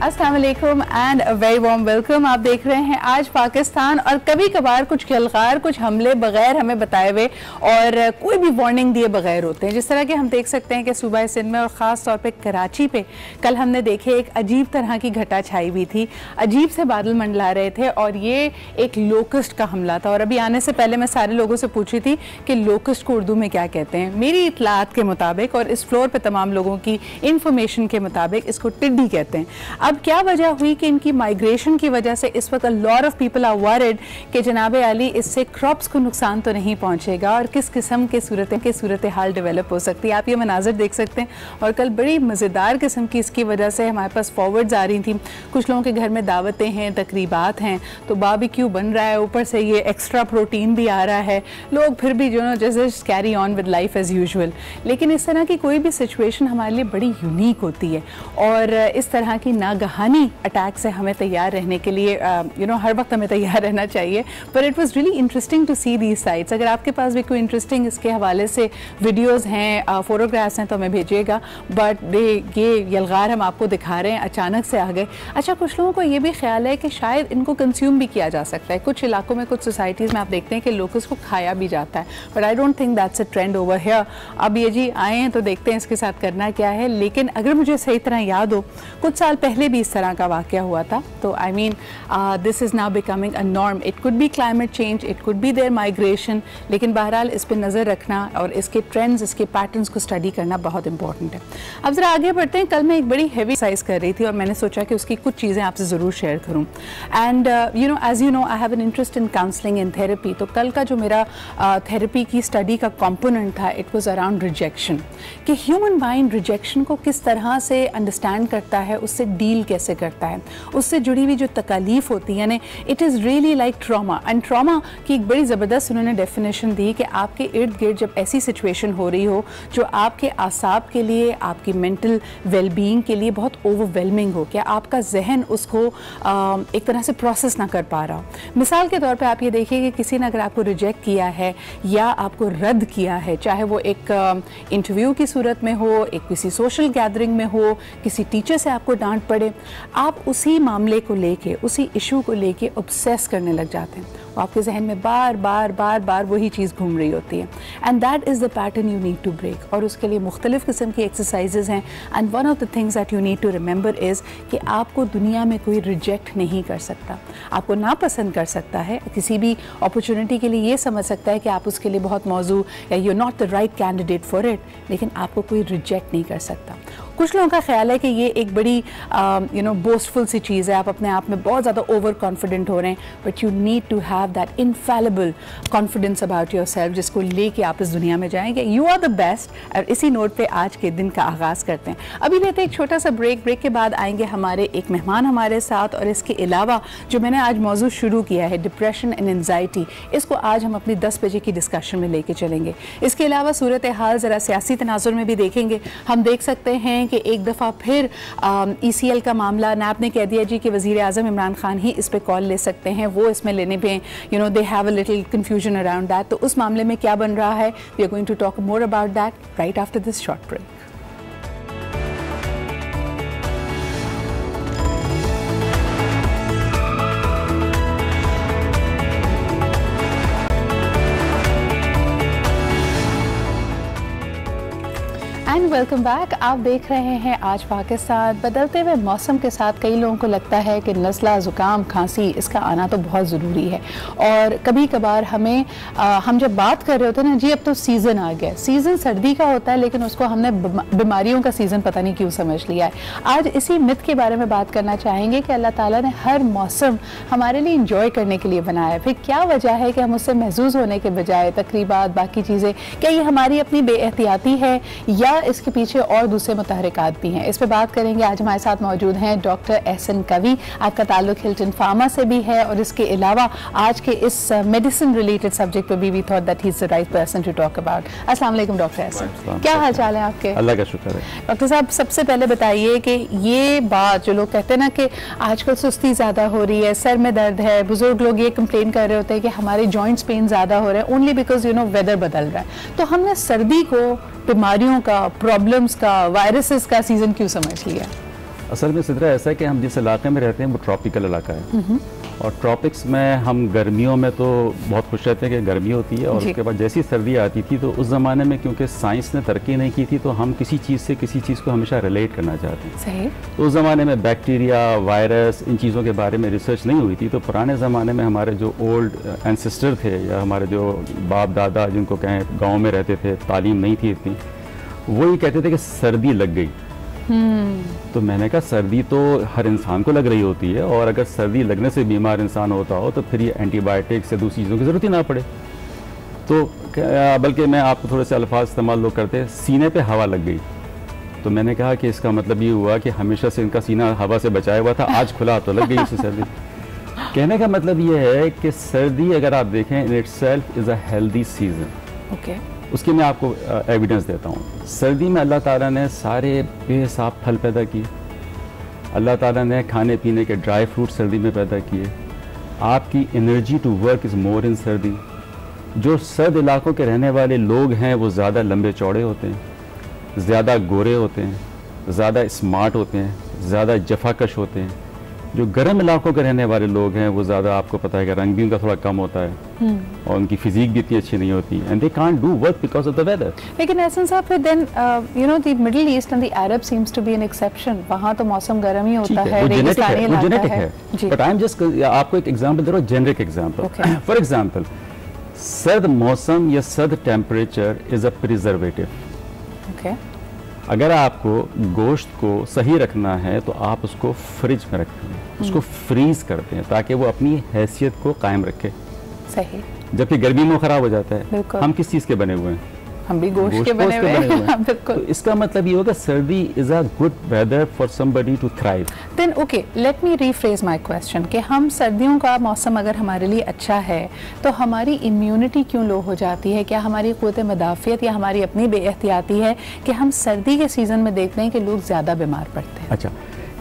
अस्सलाम वालेकुम and a very warm welcome. आप देख रहे हैं आज पाकिस्तान, और कभी कभार कुछ खिलगार कुछ हमले बगैर हमें बताए हुए और कोई भी वार्निंग दिए बगैर होते हैं। जिस तरह के हम देख सकते हैं कि सूबा सिंध में और ख़ास तौर पे कराची पे कल हमने देखे एक अजीब तरह की घटा छाई हुई थी, अजीब से बादल मंडला रहे थे और ये एक लोकस्ट का हमला था। और अभी आने से पहले मैं सारे लोगों से पूछी थी कि लोकस्ट को उर्दू में क्या कहते हैं। मेरी इतलात के मुताबिक और इस फ्लोर पे तमाम लोगों की इंफॉर्मेशन के मुताबिक इसको टिड्डी कहते हैं। अब क्या वजह हुई कि इनकी माइग्रेशन की वजह से इस वक्त lot of people are worried कि जनाब अली इससे क्रॉप्स को नुकसान तो नहीं पहुंचेगा और किस किस्म के सूरत हाल डेवलप हो सकती है। आप ये मनाजर देख सकते हैं। और कल बड़ी मज़ेदार किस्म की इसकी वजह से हमारे पास फॉरवर्ड्स आ रही थी। कुछ लोगों के घर में दावतें हैं, तकरीबात हैं, तो बारबेक्यू बन रहा है, ऊपर से ये एक्स्ट्रा प्रोटीन भी आ रहा है। लोग फिर भी जो ना जैसे carry on with life as usual. लेकिन इस तरह की कोई भी सिचुएशन हमारे लिए बड़ी यूनिक होती है और इस तरह की नागहानी अटैक से हमें तैयार रहने के लिए हर वक्त हमें तैयार रहना चाहिए। पर it was really interesting to see these sites. अगर आपके पास भी कोई इंटरेस्टिंग इसके हवाले से वीडियोस हैं, फोटोग्राफ्स हैं तो हमें भेजिएगा। बट ये यलगार हम आपको दिखा रहे हैं अचानक से आ गए। अच्छा, कुछ लोगों को ये भी ख्याल है कि शायद इनको कंज्यूम भी किया जा सकता है। कुछ इलाकों में, कुछ सोसाइटीज़ में आप देखते हैं कि लोकस को खाया भी जाता है, but I don't think that's a trend over here. अब ये जी आए हैं तो देखते हैं इसके साथ करना क्या है। लेकिन अगर मुझे सही तरह याद हो, कुछ साल पहले भी इस तरह का वाक़या हुआ था। तो I mean this is now becoming a norm. It could be climate change, it could be their migration, लेकिन बहरहाल इस पर नज़र रखना और इसके ट्रेंड्स, इसके पैटर्न्स को स्टडी करना बहुत इंपॉर्टेंट है। अब ज़रा आगे बढ़ते हैं। कल मैं एक बड़ी हैवी एक्सरसाइज कर रही थी और मैंने सोचा कि उसकी कुछ चीज़ें आपसे ज़रूर शेयर करूँ। And as you know I have an interest in counselling and therapy. तो कल का जो मेरा थेरेपी की स्टडी का कॉम्पोनेंट था, इट वॉज अराउंड रिजेक्शन, कि ह्यूमन माइंड रिजेक्शन को किस तरह से अंडरस्टैंड करता है, उससे डील कैसे करता है, उससे जुड़ी हुई जो तकालीफ होती है, यानी it is really like trauma. And trauma की एक बड़ी ज़बरदस्त उन्होंने डेफिनेशन दी कि आपके इर्द गिर्द जब ऐसी सिचुएशन हो रही हो जो आपके आसाब के लिए, आपकी मेंटल वेलबींग के लिए बहुत ओवरवेलमिंग हो, क्या आपका जहन उसको एक तरह से प्रोसेस ना कर पा रहा हो। मिसाल के तौर पे आप ये देखिए कि किसी ने अगर आपको रिजेक्ट किया है या आपको रद्द किया है, चाहे वो एक इंटरव्यू की सूरत में हो, एक किसी सोशल गैदरिंग में हो, किसी टीचर से आपको डांट पड़े, आप उसी मामले को लेके, उसी इशू को लेके ऑब्सेस करने लग जाते हैं। वो आपके जहन में बार बार वही चीज़ घूम रही होती है। And that is the pattern you need to break. और उसके लिए मुख्तलिफ़ किस्म की एक्सरसाइजेज़ हैं। And one of the things that you need to remember is कि आपको दुनिया में कोई रिजेक्ट नहीं कर सकता, आपको नापसंद कर सकता है, किसी भी अपॉर्चुनिटी के लिए ये समझ सकता है कि आप उसके लिए बहुत मौजू या you not the right candidate for it, लेकिन आपको कोई रिजेक्ट नहीं कर सकता। कुछ लोगों का ख्याल है कि ये एक बड़ी बोस्टफुल सी चीज़ है, आप अपने आप में बहुत ज़्यादा ओवर कॉन्फिडेंट हो रहे हैं, but you need to have that infallible confidence about your self, जिसको लेके आप इस दुनिया में जाएंगे। You are the best. और इसी नोट पे आज के दिन का आगाज़ करते हैं। अभी लेते हैं एक छोटा सा ब्रेक के बाद आएंगे हमारे एक मेहमान हमारे साथ। और इसके अलावा जो मैंने आज मौजू शुरू किया है, डिप्रेशन एंड एंजाइटी, इसको आज हम अपनी 10 बजे की डिस्कशन में लेके चलेंगे। इसके अलावा सूरत हाल ज़रा सियासी तनाजुर में भी देखेंगे। हम देख सकते हैं कि एक दफ़ा फिर ECL का मामला नैब ने कह दिया जी कि वज़ीर आज़म इमरान खान ही इस पे कॉल ले सकते हैं, वो इसमें लेने पे they have a little confusion around that. तो उस मामले में क्या बन रहा है, we are going to talk more about that right after this short break. And welcome back. आप देख रहे हैं आज पाकिस्तान। बदलते हुए मौसम के साथ कई लोगों को लगता है कि नज़ला, ज़ुकाम, खांसी, इसका आना तो बहुत ज़रूरी है। और कभी कभार हमें हम जब बात कर रहे होते हैं ना, जी अब तो सीज़न आ गया, सीज़न सर्दी का होता है, लेकिन उसको हमने बीमारियों का सीज़न पता नहीं क्यों समझ लिया है। आज इसी मिथ के बारे में बात करना चाहेंगे कि अल्लाह ताला ने हर मौसम हमारे लिए इंजॉय करने के लिए बनाया है। फिर क्या वजह है कि हम उससे महजूज होने के बजाय तकरीबात, बाकी चीज़ें, क्या ये हमारी अपनी बेएहतियाती है या इसके पीछे और दूसरे मुतहरिकात भी हैं? इस पे बात करेंगे। आज हमारे साथ मौजूद हैं डॉक्टर एहसन कवी, आपका ताल्लुक हिल्टन फार्मा से भी है। और इसके अलावा आज के इस मेडिसिन रिलेटेड सब्जेक्ट पे भी we thought that he is the right person to talk about. अस्सलाम वालेकुम डॉक्टर एहसन, क्या हाल चाल है आपके? अल्लाह का शुक्र है। डॉक्टर साहब, सबसे पहले बताइए कि ये बात जो लोग कहते हैं ना कि आजकल सुस्ती ज़्यादा हो रही है, सर में दर्द है, बुजुर्ग लोग ये कंप्लेन कर रहे होते हैं कि हमारे जॉइंट्स पेन ज़्यादा हो रहे हैं ओनली बिकॉज वेदर बदल रहा है, तो हमने सर्दी को बीमारियों का, प्रॉब्लम्स का, वायरसेस का सीज़न क्यों समझ लिया? असल में सिद्रा ऐसा है कि हम जिस इलाके में रहते हैं वो ट्रॉपिकल इलाका है, और ट्रॉपिक्स में हम गर्मियों में तो बहुत खुश रहते हैं कि गर्मी होती है, और उसके बाद जैसी सर्दी आती थी तो उस ज़माने में क्योंकि साइंस ने तरक्की नहीं की थी तो हम किसी चीज़ से किसी चीज़ को हमेशा रिलेट करना चाहते हैं। सही। तो उस ज़माने में बैक्टीरिया, वायरस, इन चीज़ों के बारे में रिसर्च नहीं हुई थी, तो पुराने ज़माने में हमारे जो ओल्ड एंसेस्टर थे या हमारे जो बाप दादा जिनको कहें गाँव में रहते थे, तालीम नहीं थी इतनी, वो ये कहते थे कि सर्दी लग गई। तो मैंने कहा सर्दी तो हर इंसान को लग रही होती है, और अगर सर्दी लगने से बीमार इंसान होता हो तो फिर ये एंटीबायोटिक्स या दूसरी चीज़ों की ज़रूरत ही ना पड़े। तो बल्कि मैं आपको थोड़े से अल्फाज इस्तेमाल लोग करते हैं, सीने पे हवा लग गई। तो मैंने कहा कि इसका मतलब ये हुआ कि हमेशा से इनका सीना हवा से बचाया हुआ था, आज खुला तो लग गई उसे सर्दी। कहने का मतलब ये है कि सर्दी अगर आप देखें in itself is a healthy season. Okay. उसके मैं आपको एविडेंस देता हूँ। सर्दी में अल्लाह ताला ने सारे बेहिसाब फल पैदा किए, अल्लाह ताला ने खाने पीने के ड्राई फ्रूट सर्दी में पैदा किए। आपकी energy to work is more in सर्दी। जो सर्द इलाकों के रहने वाले लोग हैं वो ज़्यादा लंबे चौड़े होते हैं, ज़्यादा गोरे होते हैं, ज़्यादा स्मार्ट होते हैं, ज़्यादा जफाकश होते हैं। जो गर्म इलाकों के रहने वाले लोग हैं वो ज़्यादा, आपको पता है कि रंग भी उनका थोड़ा कम होता है और उनकी फिजिक भी इतनी अच्छी नहीं होती, and they can't do work because of the weather. लेकिन एहसन साहब फिर then you know the Middle East and the Arab seems to be an exception. वहाँ तो मौसम गर्म ही होता है, रेगिस्तानी इलाका है। बट आई एम जस्ट आपको एक एग्जांपल दे रहा हूँ, जेनरिक एग्जांपल। फॉर एग्जांपल, सर्द मौसम या सर्द temperature is a preservative. Okay. अगर आपको गोश्त को सही रखना है तो आप उसको फ्रिज में रखते हैं, उसको फ्रीज करते हैं ताकि वो अपनी हैसियत को कायम रखे। सही। जबकि गर्मी में खराब हो जाता है। बिल्कुल। हम किस चीज़ के बने हुए हैं? हम भी गोश्त के बने हुए हैं। बिल्कुल। तो इसका मतलब ये होगा सर्दी is a good weather for somebody to thrive. Then okay, let me rephrase my question कि हम सर्दियों का मौसम अगर हमारे लिए अच्छा है तो हमारी इम्यूनिटी क्यों लो हो जाती है? क्या हमारी क़ुव्वत मदाफ़ियत या हमारी अपनी बेएहतियाती है कि हम सर्दी के सीज़न में देखते हैं कि लोग ज़्यादा बीमार पड़ते हैं? अच्छा,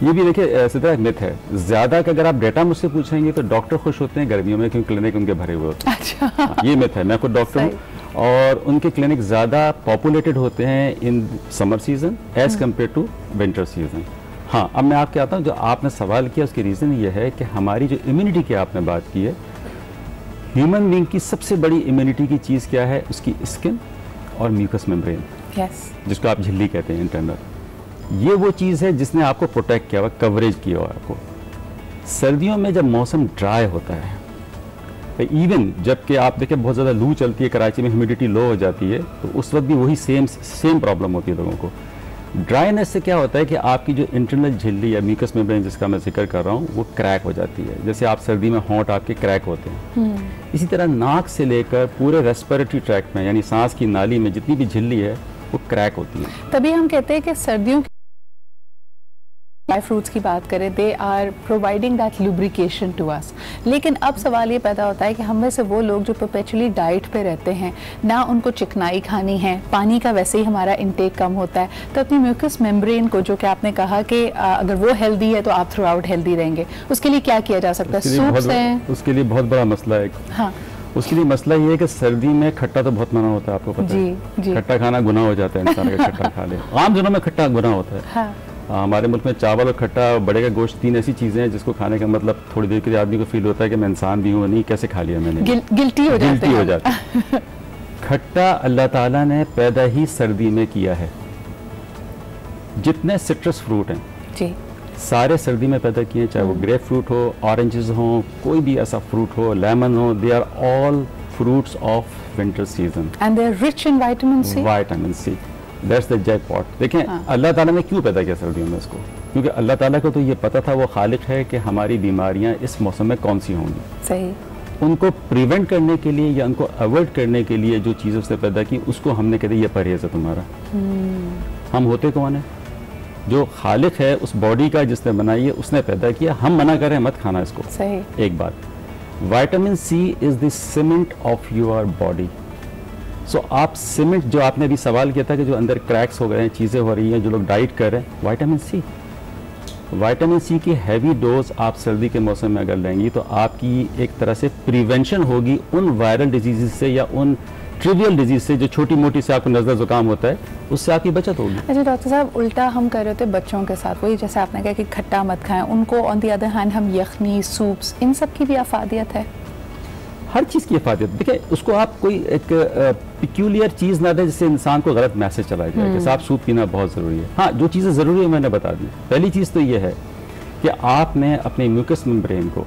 ये भी देखिए सिद्रा एक मिथ है। ज़्यादा का अगर आप डेटा मुझसे पूछेंगे तो डॉक्टर खुश होते हैं गर्मियों में क्योंकि क्लिनिक उनके भरे हुए होते हैं। अच्छा। ये मिथ है, मैं खुद डॉक्टर हूँ, और उनके क्लिनिक ज़्यादा पॉपुलेटेड होते हैं in summer season as compared to winter season. हाँ, अब मैं आपके आता हूँ, जो आपने सवाल किया उसकी रीज़न ये है कि हमारी जो इम्यूनिटी की आपने बात की है, ह्यूमन बीइंग की सबसे बड़ी इम्यूनिटी की चीज़ क्या है? उसकी स्किन और म्यूकस मेम्ब्रेन, जिसको आप झिल्ली कहते हैं इंटरनल। ये वो चीज़ है जिसने आपको प्रोटेक्ट किया हुआ, कवरेज किया हुआ आपको। सर्दियों में जब मौसम ड्राई होता है, इवन जबकि आप देखें बहुत ज़्यादा लू चलती है, कराची में ह्यूमिडिटी लो हो जाती है, तो उस वक्त भी वही सेम प्रॉब्लम होती है लोगों को। ड्राइनेस से क्या होता है कि आपकी जो इंटरनल झिल्ली या म्यूकस मेम्ब्रेन जिसका मैं जिक्र कर रहा हूँ वो क्रैक हो जाती है। जैसे आप सर्दी में होंठ आपके क्रैक होते हैं, इसी तरह नाक से लेकर पूरे रेस्पिरेटरी ट्रैक्ट में यानी सांस की नाली में जितनी भी झिल्ली है वो क्रैक होती है। तभी हम कहते हैं कि सर्दियों ड्राई फ्रूट्स की बात करें, they are providing that lubrication to us. लेकिन अब सवाल ये पैदा होता है कि हम में से वो लोग जो परपेचुअली डाइट पे रहते हैं, ना उनको चिकनाई खानी है, पानी का वैसे ही हमारा इंटेक कम होता है, तो अपनी म्यूकस मेम्ब्रेन को, जो कि आपने कहा कि अगर वो हेल्दी है तो आप थ्रू आउट हेल्दी रहेंगे, उसके लिए क्या किया जा सकता है? सूप्स हैं उसके लिए बहुत बड़ा मसला है। हाँ, उसके लिए मसला ये है कि सर्दी में खट्टा तो बहुत मना होता है, आपको पता है। खट्टा खाना गुनाह हो जाता है इंसान अगर खट्टा खा ले। आम दिनों में खट्टा गुनाह होता है। हाँ। हमारे मुल्क में चावल और खट्टा, बड़े का गोश्त, तीन ऐसी चीज़ें हैं जिसको खाने का मतलब थोड़ी देर के लिए आदमी को फील होता है कि मैं इंसान भी हूँ, नहीं कैसे खा लिया मैंने, गिल्टी हो जाता है। खट्टा अल्लाह ताला ने पैदा ही सर्दी में किया है। जितने सिट्रस फ्रूट हैं जी, सारे सर्दी में पैदा किए हैं, चाहे वो ग्रेप फ्रूट हो, ऑरेंजेस हो, कोई भी ऐसा फ्रूट हो, लेमन हो, they are all fruits of winter season and they are rich in vitamin C. That's the jackpot. देखें अल्लाह ताला ने क्यों पैदा किया सर्दियों में इसको? क्योंकि अल्लाह ताला को तो ये पता था, वो खालिक है, कि हमारी बीमारियां इस मौसम में कौन सी होंगी। सही। उनको प्रिवेंट करने के लिए या उनको अवॉइड करने के लिए जो चीज़ उसने पैदा की उसको हमने कह दिया ये परहेज़ है तुम्हारा। हम होते कौन है? जो खालिक है उस बॉडी का जिसने बनाई है उसने पैदा किया, हम मना करें मत खाना इसको। सही। एक बात, vitamin C is the cement of your body. So आप सीमेंट, जो आपने अभी सवाल किया था कि जो अंदर क्रैक्स हो गए हैं, चीज़ें हो रही हैं, जो लोग डाइट कर रहे हैं, विटामिन सी की हैवी डोज आप सर्दी के मौसम में अगर लेंगी तो आपकी एक तरह से प्रिवेंशन होगी उन वायरल डिजीज़ से या उन ट्रिवियल डिजीज से, जो छोटी मोटी से आपको नज़ला जुकाम होता है, उससे आपकी बचत होगी। अच्छा डॉक्टर साहब, उल्टा हम कर रहे थे बच्चों के साथ, वही जैसे आपने कहा कि खट्टा मत खाएं, उनको ऑन दी अदर हैंड हम यखनी, सूप्स, इन सब की भी अफादियत है? हर चीज़ की अफादियत, देखिए उसको आप कोई एक पिक्यूलियर चीज़ ना दें जिससे इंसान को गलत मैसेज चला जाए कि साहब सूप पीना बहुत ज़रूरी है। हाँ, जो चीज़ें ज़रूरी है मैंने बता दी। पहली चीज़ तो ये है कि आपने अपने म्यूकस मेम्ब्रेन को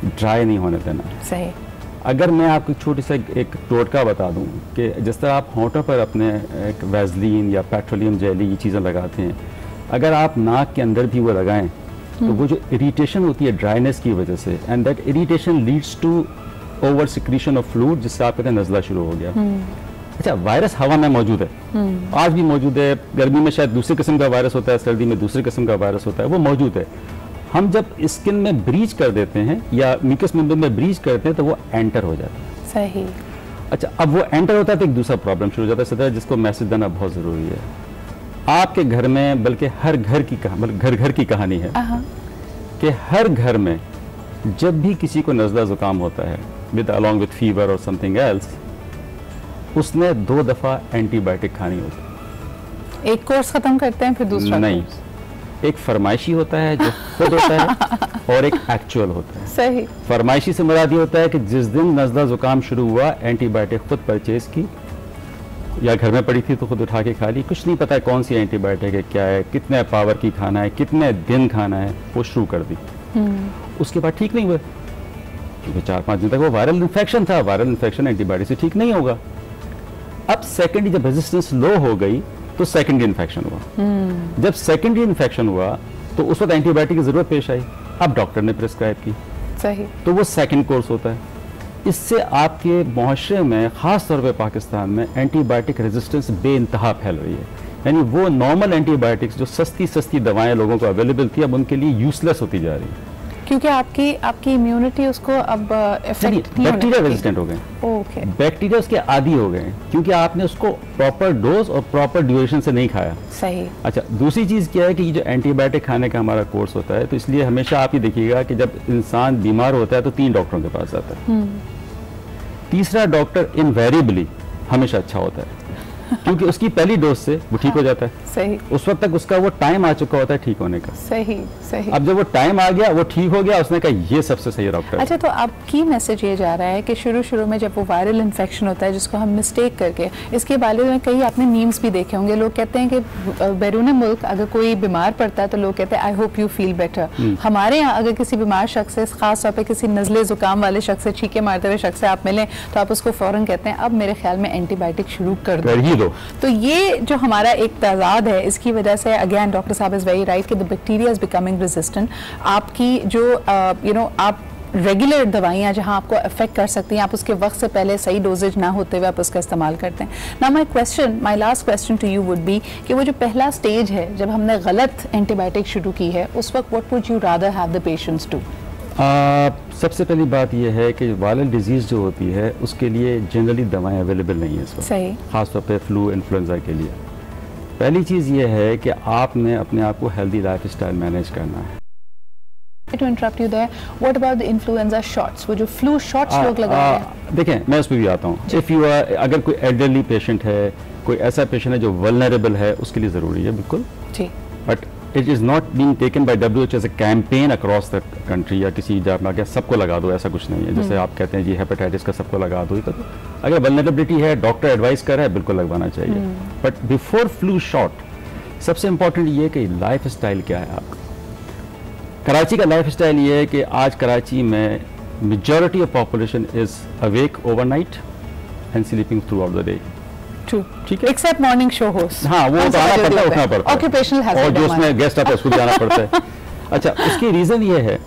ड्राई नहीं होने देना। सही। अगर मैं आपको छोटी सा एक टोटका बता दूं कि जिस तरह आप होंठों पर अपने एक वैसलीन या पेट्रोलियम जेली ये चीज़ें लगाते हैं, अगर आप नाक के अंदर भी वो लगाएं तो वो जो इरिटेशन होती है ड्राइनेस की वजह से, and that irritation leads to over secretion of fluid, जिससे आप कहते हैं नज़ला शुरू हो गया। अच्छा, वायरस हवा में मौजूद है, आज भी मौजूद है। गर्मी में शायद दूसरे किस्म का वायरस होता है, सर्दी में दूसरे किस्म का वायरस होता है, वो मौजूद है। हम जब स्किन में ब्रीच कर देते हैं या म्यूकस मेम्ब्रेन में ब्रीच करते हैं तो वो एंटर हो जाता है। सही। अच्छा, अब वो एंटर होता है तो एक दूसरा प्रॉब्लम शुरू हो जाता है, जिसको मैसेज देना बहुत ज़रूरी है आपके घर में, बल्कि हर घर की घर की कहानी है कि हर घर में जब भी किसी को नज़ला ज़ुकाम होता है विद अलॉन्ग विद फीवर और समथिंग एल्स, उसने 2 दफ़ा एंटीबायोटिक खानी होती है। एक कोर्स खत्म करते हैं फिर दूसरा नहीं, एक फरमाइशी होता है जो खुद होता है और एक एक्चुअल होता है। सही। फरमाइशी से मुराद ये होता है कि जिस दिन नज़ला ज़ुकाम शुरू हुआ, एंटीबायोटिक खुद परचेज की या घर में पड़ी थी तो खुद उठा के खा ली, कुछ नहीं पता है कौन सी एंटीबायोटिक है, क्या है, कितने पावर की खाना है, कितने दिन खाना है, वो शुरू कर दी। उसके बाद ठीक नहीं हुआ क्योंकि 4-5 दिन तक वो वायरल इन्फेक्शन था। वायरल इन्फेक्शन एंटीबायोटिक से ठीक नहीं होगा। अब सेकेंडरी जब रेजिस्टेंस लो हो गई तो सेकेंडरी इन्फेक्शन हुआ। जब सेकेंडरी इन्फेक्शन हुआ तो उस वक्त एंटीबायोटिक की जरूरत पेश आई, अब डॉक्टर ने प्रिस्क्राइब की। सही। तो वो सेकेंड कोर्स होता है। इससे आपके मुआशरे में, खास तौर पे पाकिस्तान में, एंटीबायोटिक रेजिस्टेंस बेइंतहा फैल रही है। यानी वो नॉर्मल एंटीबायोटिक्स जो सस्ती दवाएं लोगों को अवेलेबल थी, अब उनके लिए यूजलेस होती जा रही है क्योंकि आपकी इम्यूनिटी उसको अब इफेक्ट नहीं, बैक्टीरिया रेजिस्टेंट हो गए। ओके। बैक्टीरिया उसके आदी हो गए क्योंकि आपने उसको प्रॉपर डोज और प्रॉपर ड्यूरेशन से नहीं खाया। सही। अच्छा, दूसरी चीज़ क्या है कि ये जो एंटीबायोटिक खाने का हमारा कोर्स होता है, तो इसलिए हमेशा आप ये देखिएगा कि जब इंसान बीमार होता है तो 3 डॉक्टरों के पास जाता है। तीसरा डॉक्टर इनवेरिएबली हमेशा अच्छा होता है क्योंकि उसकी पहली डोज से वो ठीक हो जाता है। सही। उस वक्त तक उसका वो टाइम आ चुका होता है ठीक होने का। सही। सही। अब जब वो टाइम आ गया, वो ठीक हो गया, उसने कहा ये सबसे सही डॉक्टर। अच्छा, तो आपकी मैसेज ये जा रहा है कि शुरू में जब वो वायरल इन्फेक्शन होता है जिसको हम मिस्टेक करके, इसके बारे में कई आपने मीम्स भी देखे होंगे, लोग कहते हैं कि बैरून मुल्क अगर कोई बीमार पड़ता है तो लोग कहते हैं I hope you feel better. हमारे यहाँ अगर किसी बीमार शख्स से, खास तौर पर किसी नज़ले ज़ुकाम वाले शख्स से, छींके मारते हुए शख्स से आप मिलें तो आप उसको फ़ौरन कहते हैं अब मेरे ख्याल में एंटीबायोटिक शुरू कर दो। तो ये जो हमारा एक तजाद है, इसकी वजह से अगेन डॉक्टर साहब इज़ वेरी राइट कि the bacteria is becoming resistant. आपकी जो आप रेगुलर दवाइयाँ जहाँ आपको अफेक्ट कर सकती हैं, आप उसके वक्त से पहले सही डोजेज ना होते हुए आप उसका इस्तेमाल करते हैं। ना my last question to you would be कि वो जो पहला स्टेज है जब हमने गलत एंटीबायोटिक शुरू की है, उस वक्त what would you rather have the patients do? सबसे पहली बात यह है कि वायरल डिजीज़ जो होती है उसके लिए जनरली दवाएं अवेलेबल नहीं है इस वक्त। सही। खासतौर पे फ्लू इन्फ्लुएंजा के लिए पहली चीज़ ये है कि आपने अपने आप को हेल्दी लाइफ स्टाइल मैनेज करना है। To interrupt you there, what about the influenza shots? वो जो फ्लू शॉट्स लोग लगा रहे हैं, देखें मैं उस पर भी आता हूँ। इफ़ यू आर, अगर कोई एल्डरली पेशेंट है, कोई ऐसा पेशेंट है जो वल्नरेबल है, उसके लिए ज़रूरी है बिल्कुल जी। But it is not being taken by WHO as a campaign across the country या किसी जगह सबको लगा दो, ऐसा कुछ नहीं है। जैसे आप कहते हैं जी हेपेटाइटिस का सबको लगा दो, तो अगर वल्नरेबिलिटी है, डॉक्टर एडवाइस कर रहा है, बिल्कुल लगवाना चाहिए। बट बिफोर फ्लू शॉट सबसे इंपॉर्टेंट ये कि लाइफ स्टाइल क्या है आपका। कराची का लाइफ स्टाइल ये है कि आज कराची में majority of population is awake overnight and sleeping through out the day. ठीक है, एक्सेप्ट मॉर्निंग शो होस्ट। हाँ, वो तो आना पड़ता है, उठना पड़ता है, ऑक्यूपेशनल हैज़ार्ड, और जो उसमें गेस्ट आता है उसको जाना पड़ता है। अच्छा, उसकी रीज़न ये है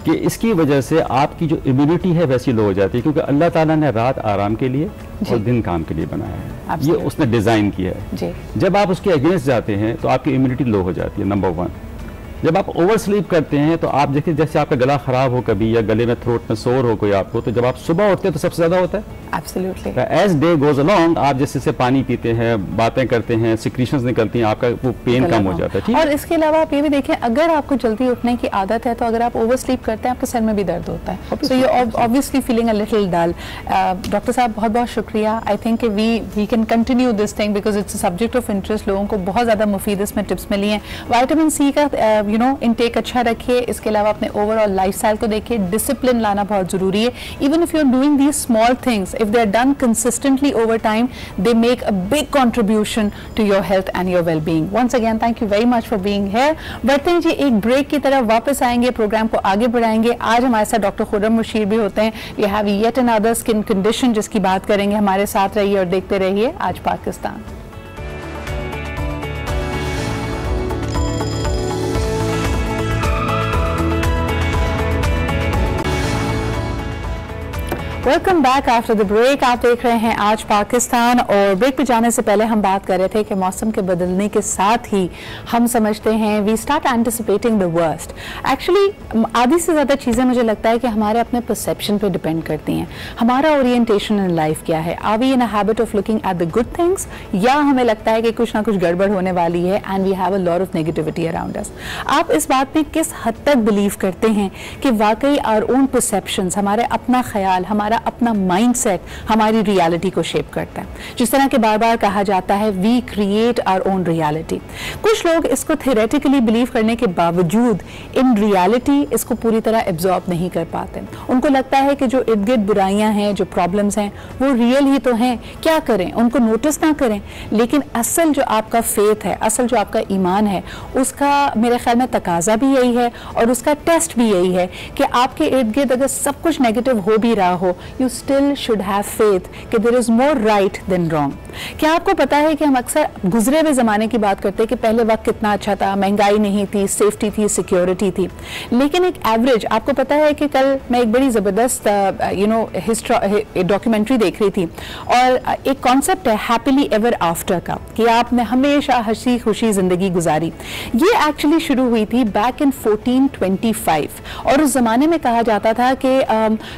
कि इसकी वजह से आपकी जो इम्यूनिटी है वैसी लो हो जाती है, क्योंकि अल्लाह ताला ने रात आराम के लिए और दिन काम के लिए बनाया है, ये उसने डिज़ाइन किया है। जब आप उसके अगेंस्ट जाते हैं तो आपकी इम्यूनिटी लो हो जाती है, नंबर 1। जब आप ओवर स्लीप करते हैं तो आप देखिए, जैसे आपका गला खराब हो कभी या गले में थ्रोट में सोर हो कोई आपको, तो जब आप सुबह उठते हैं तो सबसे ज्यादा होता है। Absolutely. As day goes along आप जैसे से पानी पीते हैं, बातें करते हैं, सिक्रीशंस निकलती हैं, आपका वो पेन कम हो जाता है। ठीक। और इसके अलावा आप ये भी देखें, अगर आपको जल्दी उठने की आदत है तो अगर आप ओवर स्लीप करते हैं आपके सर में भी दर्द होता है, so you obviously feeling a little dull. Doctor साहब बहुत बहुत शुक्रिया। I think we can continue this thing because it's a subject of interest. लोगों को बहुत ज़्यादा मुफीद इसमें टिप्स मिली हैं। विटामिन सी का इनटेक अच्छा रखिए। इसके अलावा अपने ओवरऑल लाइफस्टाइल को देखिए, डिसिप्लिन लाना बहुत ज़रूरी है। Even if you are doing these small things, if they are done consistently over time, they make a big contribution to your health and your well-being. Once again, thank you very much for being here. बढ़ते हैं जी एक break की तरफ, वापस आएंगे, programme को आगे बढ़ाएंगे। आज हमारे साथ डॉक्टर खुर्रम मुशीर भी होते हैं। We have yet another skin condition जिसकी बात करेंगे। हमारे साथ रहिए और देखते रहिए आज Pakistan. Welcome back after the break. आप देख रहे हैं आज पाकिस्तान, और ब्रेक पे जाने से पहले हम बात कर रहे थे कि मौसम के बदलने के साथ ही हम समझते हैं we start anticipating the worst. Actually आधी से ज़्यादा चीज़ें मुझे लगता है कि हमारे अपने परसेप्शन पे डिपेंड करती हैं। हमारा ओरिएंटेशन इन लाइफ क्या है? Are we in a habit of looking at the good things, या हमें लगता है कि कुछ ना कुछ गड़बड़ होने वाली है and we have a lot of negativity around us. आप इस बात में किस हद तक बिलीव करते हैं कि वाकई आवर ओन परसेप्शंस, हमारे अपना ख्याल, हमारा अपना माइंडसेट हमारी रियलिटी को शेप करता है? जिस तरह के बार बार कहा जाता है we create our own reality. कुछ लोग इसको थियोरेटिकली बिलीव करने के बावजूद इन रियलिटी इसको पूरी तरह एब्जॉर्ब नहीं कर पाते। उनको लगता है कि जो इर्द गिर्द बुराइयां हैं, जो प्रॉब्लम्स हैं, वो रियल ही तो हैं, क्या करें, उनको नोटिस ना करें। लेकिन असल जो आपका फेथ है, असल जो आपका ईमान है, उसका मेरे ख्याल में तकाजा भी यही है और उसका टेस्ट भी यही है कि आपके इर्द गिर्द अगर सब कुछ नेगेटिव हो भी रहा हो, you still should have faith कि there is more right than wrong। क्या आपको पता है कि हम अक्सर गुजरे हुए ज़माने की बात करते हैं कि पहले वक्त कितना अच्छा था, महंगाई नहीं थी, सेफ्टी थी, सिक्योरिटी थी, लेकिन एक एवरेज, आपको पता है कि कल मैं एक बड़ी ज़बरदस्त डॉक्यूमेंट्री देख रही थी और एक कॉन्सेप्ट है हैप्पीली एवर आफ्टर का, कि आपने हमेशा हंसी खुशी ज़िंदगी गुजारी। ये एक्चुअली शुरू हुई थी बैक इन 1425 और उस ज़माने में कहा जाता था कि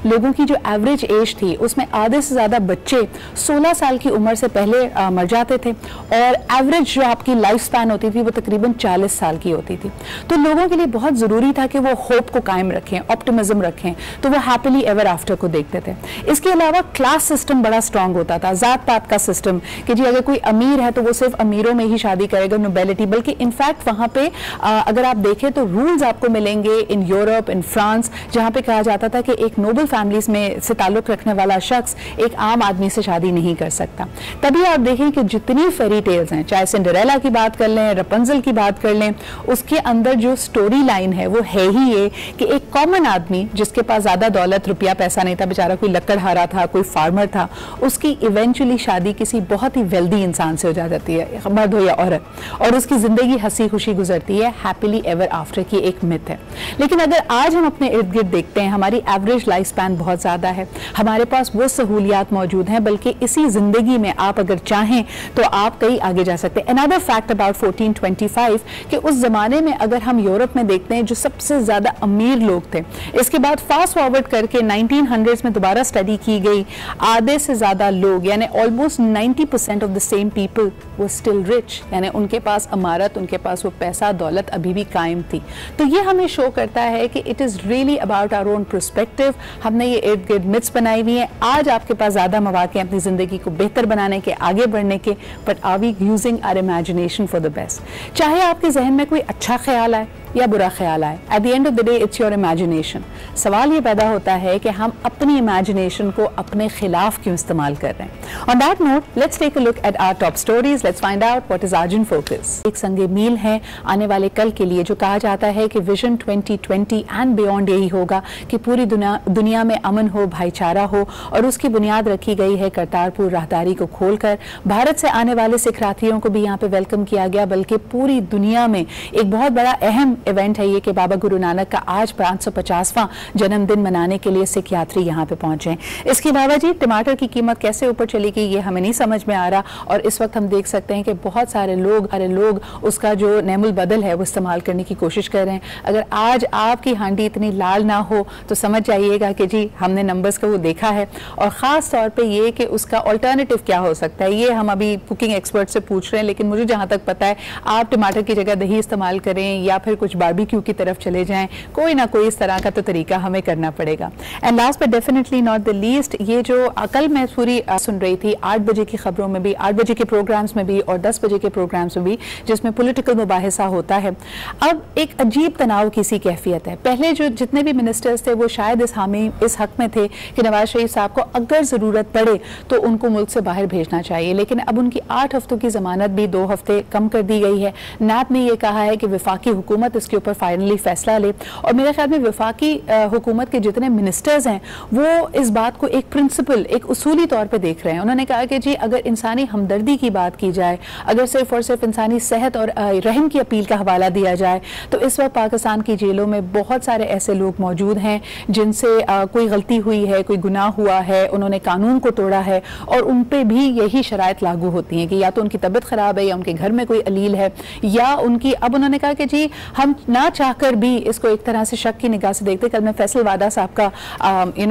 लोगों की जो एवरेज एज थी उसमें आधे से ज़्यादा बच्चे 16 साल की उम्र से पहले मर जाते थे और एवरेज जो आपकी लाइफ स्पैन होती थी वो तकरीबन 40 साल की होती थी। तो लोगों के लिए बहुत ज़रूरी था कि वो होप को कायम रखें, ऑप्टिमिज्म रखें, तो वो हैप्पीली एवर आफ्टर को देखते थे। इसके अलावा क्लास सिस्टम बड़ा स्ट्रांग होता था, जात पात का सिस्टम, कि जी अगर कोई अमीर है तो वो सिर्फ अमीरों में ही शादी करेगा, नोबेलिटी। बल्कि इनफैक्ट वहाँ पे अगर आप देखें तो रूल्स आपको मिलेंगे इन यूरोप, इन फ्रांस, जहाँ पे कहा जाता था कि एक नोबल फैमिलीज में से ताल्लुक रखने वाला शख्स एक आम आदमी से शादी नहीं कर सकता। तभी आप देखें कि जितनी फेरी टेल्स हैं, चाहे सिंड्रेला की बात कर लें, रपुंज़ल की बात कर लें, उसके अंदर जो स्टोरी लाइन है वो है ही ये कि एक कॉमन आदमी जिसके पास ज़्यादा दौलत, रुपया पैसा नहीं था, बेचारा कोई लकड़हारा था, कोई फार्मर था, उसकी इवेंचुअली शादी किसी बहुत ही वेल्दी इंसान से हो जाती है, मर्द हो या औरत, और उसकी ज़िंदगी हंसी खुशी गुजरती है। हैप्पीली एवर आफ्टर की एक मिथ है। लेकिन अगर आज हम अपने इर्द गिर्द देखते हैं, हमारी एवरेज लाइफ स्पैन बहुत ज़्यादा है, हमारे पास वो सहूलियात मौजूद हैं, बल्कि इसी जिंदगी में आप अगर चाहें तो आप कहीं आगे जा सकते हैं। अनदर फैक्ट अबाउट 1425 कि उस जमाने में अगर हम यूरोप में देखते हैं जो सबसे ज्यादा अमीर लोग थे, इसके बाद फास्ट फॉरवर्ड करके 1900s में दोबारा स्टडी की गई, आधे से ज्यादा लोग यानी almost 90% of the same people वो स्टिल रिच, यानी उनके पास अमारत, उनके पास वो पैसा दौलत अभी भी कायम थी। तो ये हमें शो करता है कि it is really about our own perspective. हमने ये इर्द गिर्द मिथ्स बनाई हुई है। आज आपके पास ज्यादा मौके हैं अपनी जिंदगी को बेहतर बनाने के, आगे बढ़ने के, but are we using our imagination for the best? चाहे आपके जहन में कोई अच्छा ख्याल आए या बुरा ख्याल आए, at the end of the day it's your imagination. सवाल ये पैदा होता है कि हम अपनी इमेजिनेशन को अपने खिलाफ क्यों इस्तेमाल कर रहे हैं। On that note let's take a look at our top stories, let's find out what is our in focus. एक संगे मील है आने वाले कल के लिए, जो कहा जाता है कि विजन 2020 एंड बियॉन्ड यही होगा कि पूरी दुनिया में अमन हो, भाईचारा हो, और उसकी बुनियाद रखी गई है करतारपुर राहदारी को खोलकर। भारत से आने वाले सिख यात्रियों को भी यहाँ पे वेलकम किया गया, बल्कि पूरी दुनिया में एक बहुत बड़ा अहम इवेंट है ये कि बाबा गुरु नानक का आज 550वां जन्मदिन मनाने के लिए सिख यात्री यहाँ पे पहुंचे। इसके अलावा जी टमाटर की कीमत कैसे ऊपर चली गई ये हमें नहीं समझ में आ रहा, और इस वक्त हम देख सकते हैं कि बहुत सारे लोग उसका जो नेमुल बदल है वो इस्तेमाल करने की कोशिश कर रहे हैं। अगर आज आपकी हांडी इतनी लाल ना हो तो समझ जाइएगा कि जी हमने नंबर्स को वो देखा है, और ख़ास तौर पे ये कि उसका अल्टरनेटिव क्या हो सकता है ये हम अभी कुकिंग एक्सपर्ट से पूछ रहे हैं। लेकिन मुझे जहाँ तक पता है आप टमाटर की जगह दही इस्तेमाल करें या फिर कुछ बारबेक्यू की तरफ चले जाएं, कोई ना कोई इस तरह का तो तरीका हमें करना पड़ेगा। And last but definitely not the least, ये जो कल मैं पूरी सुन रही थी 8 बजे की खबरों में भी, 8 बजे के प्रोग्राम्स में भी और 10 बजे के प्रोग्राम्स में भी, जिसमें पॉलिटिकल मुबाहिसा होता है। अब एक अजीब तनाव की सी कैफियत है। पहले जो जितने भी मिनिस्टर्स थे वो शायद इस हक में थे कि नवाज शरीफ साहब को अगर ज़रूरत पड़े तो उनको मुल्क से बाहर भेजना चाहिए, लेकिन अब उनकी 8 हफ्तों की जमानत भी 2 हफ्ते कम कर दी गई है। नैब ने यह कहा है कि वफाकी हुकूमत इसके ऊपर फाइनली फैसला ले, और मेरे ख्याल में वफाकी हुकूमत के जितने मिनिस्टर्स हैं वो इस बात को एक प्रिंसिपल, एक उसूली तौर पर देख रहे हैं। उन्होंने कहा कि जी अगर इंसानी हमदर्दी की बात की जाए, अगर सिर्फ और सिर्फ इंसानी सेहत और रहम की अपील का हवाला दिया जाए, तो इस वक्त पाकिस्तान की जेलों में बहुत सारे ऐसे लोग मौजूद हैं जिनसे कोई गलती हुई है, कोई गुनाह हुआ है, उन्होंने कानून को तोड़ा है, और उन पे भी यही शराइत लागू होती हैं कि या तो उनकी तबीयत ख़राब है या उनके घर में कोई अलील है या उनकी, अब उन्होंने कहा कि जी हम ना चाहकर भी इसको एक तरह से शक की निगाह से देखते। कल मैं फैसल वादा साहब का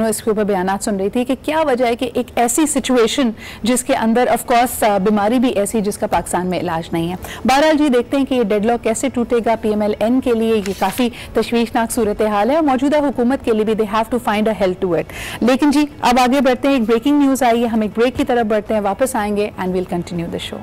इसके ऊपर बयानात सुन रही थी कि क्या वजह है कि एक ऐसी सिचुएशन जिसके अंदर ऑफ कोर्स बीमारी भी ऐसी जिसका पाकिस्तान में इलाज नहीं है। बहरहाल जी देखते हैं कि ये डेडलॉक कैसे टूटेगा। PMLN के लिए ये काफ़ी तशवीशनाक सूरत हाल है और मौजूदा हुकूमत के लिए भी they have to find a help to it. लेकिन जी अब आगे बढ़ते हैं, एक ब्रेकिंग न्यूज़ आई है, हम एक ब्रेक की तरफ बढ़ते हैं, वापस आएंगे and will continue the show.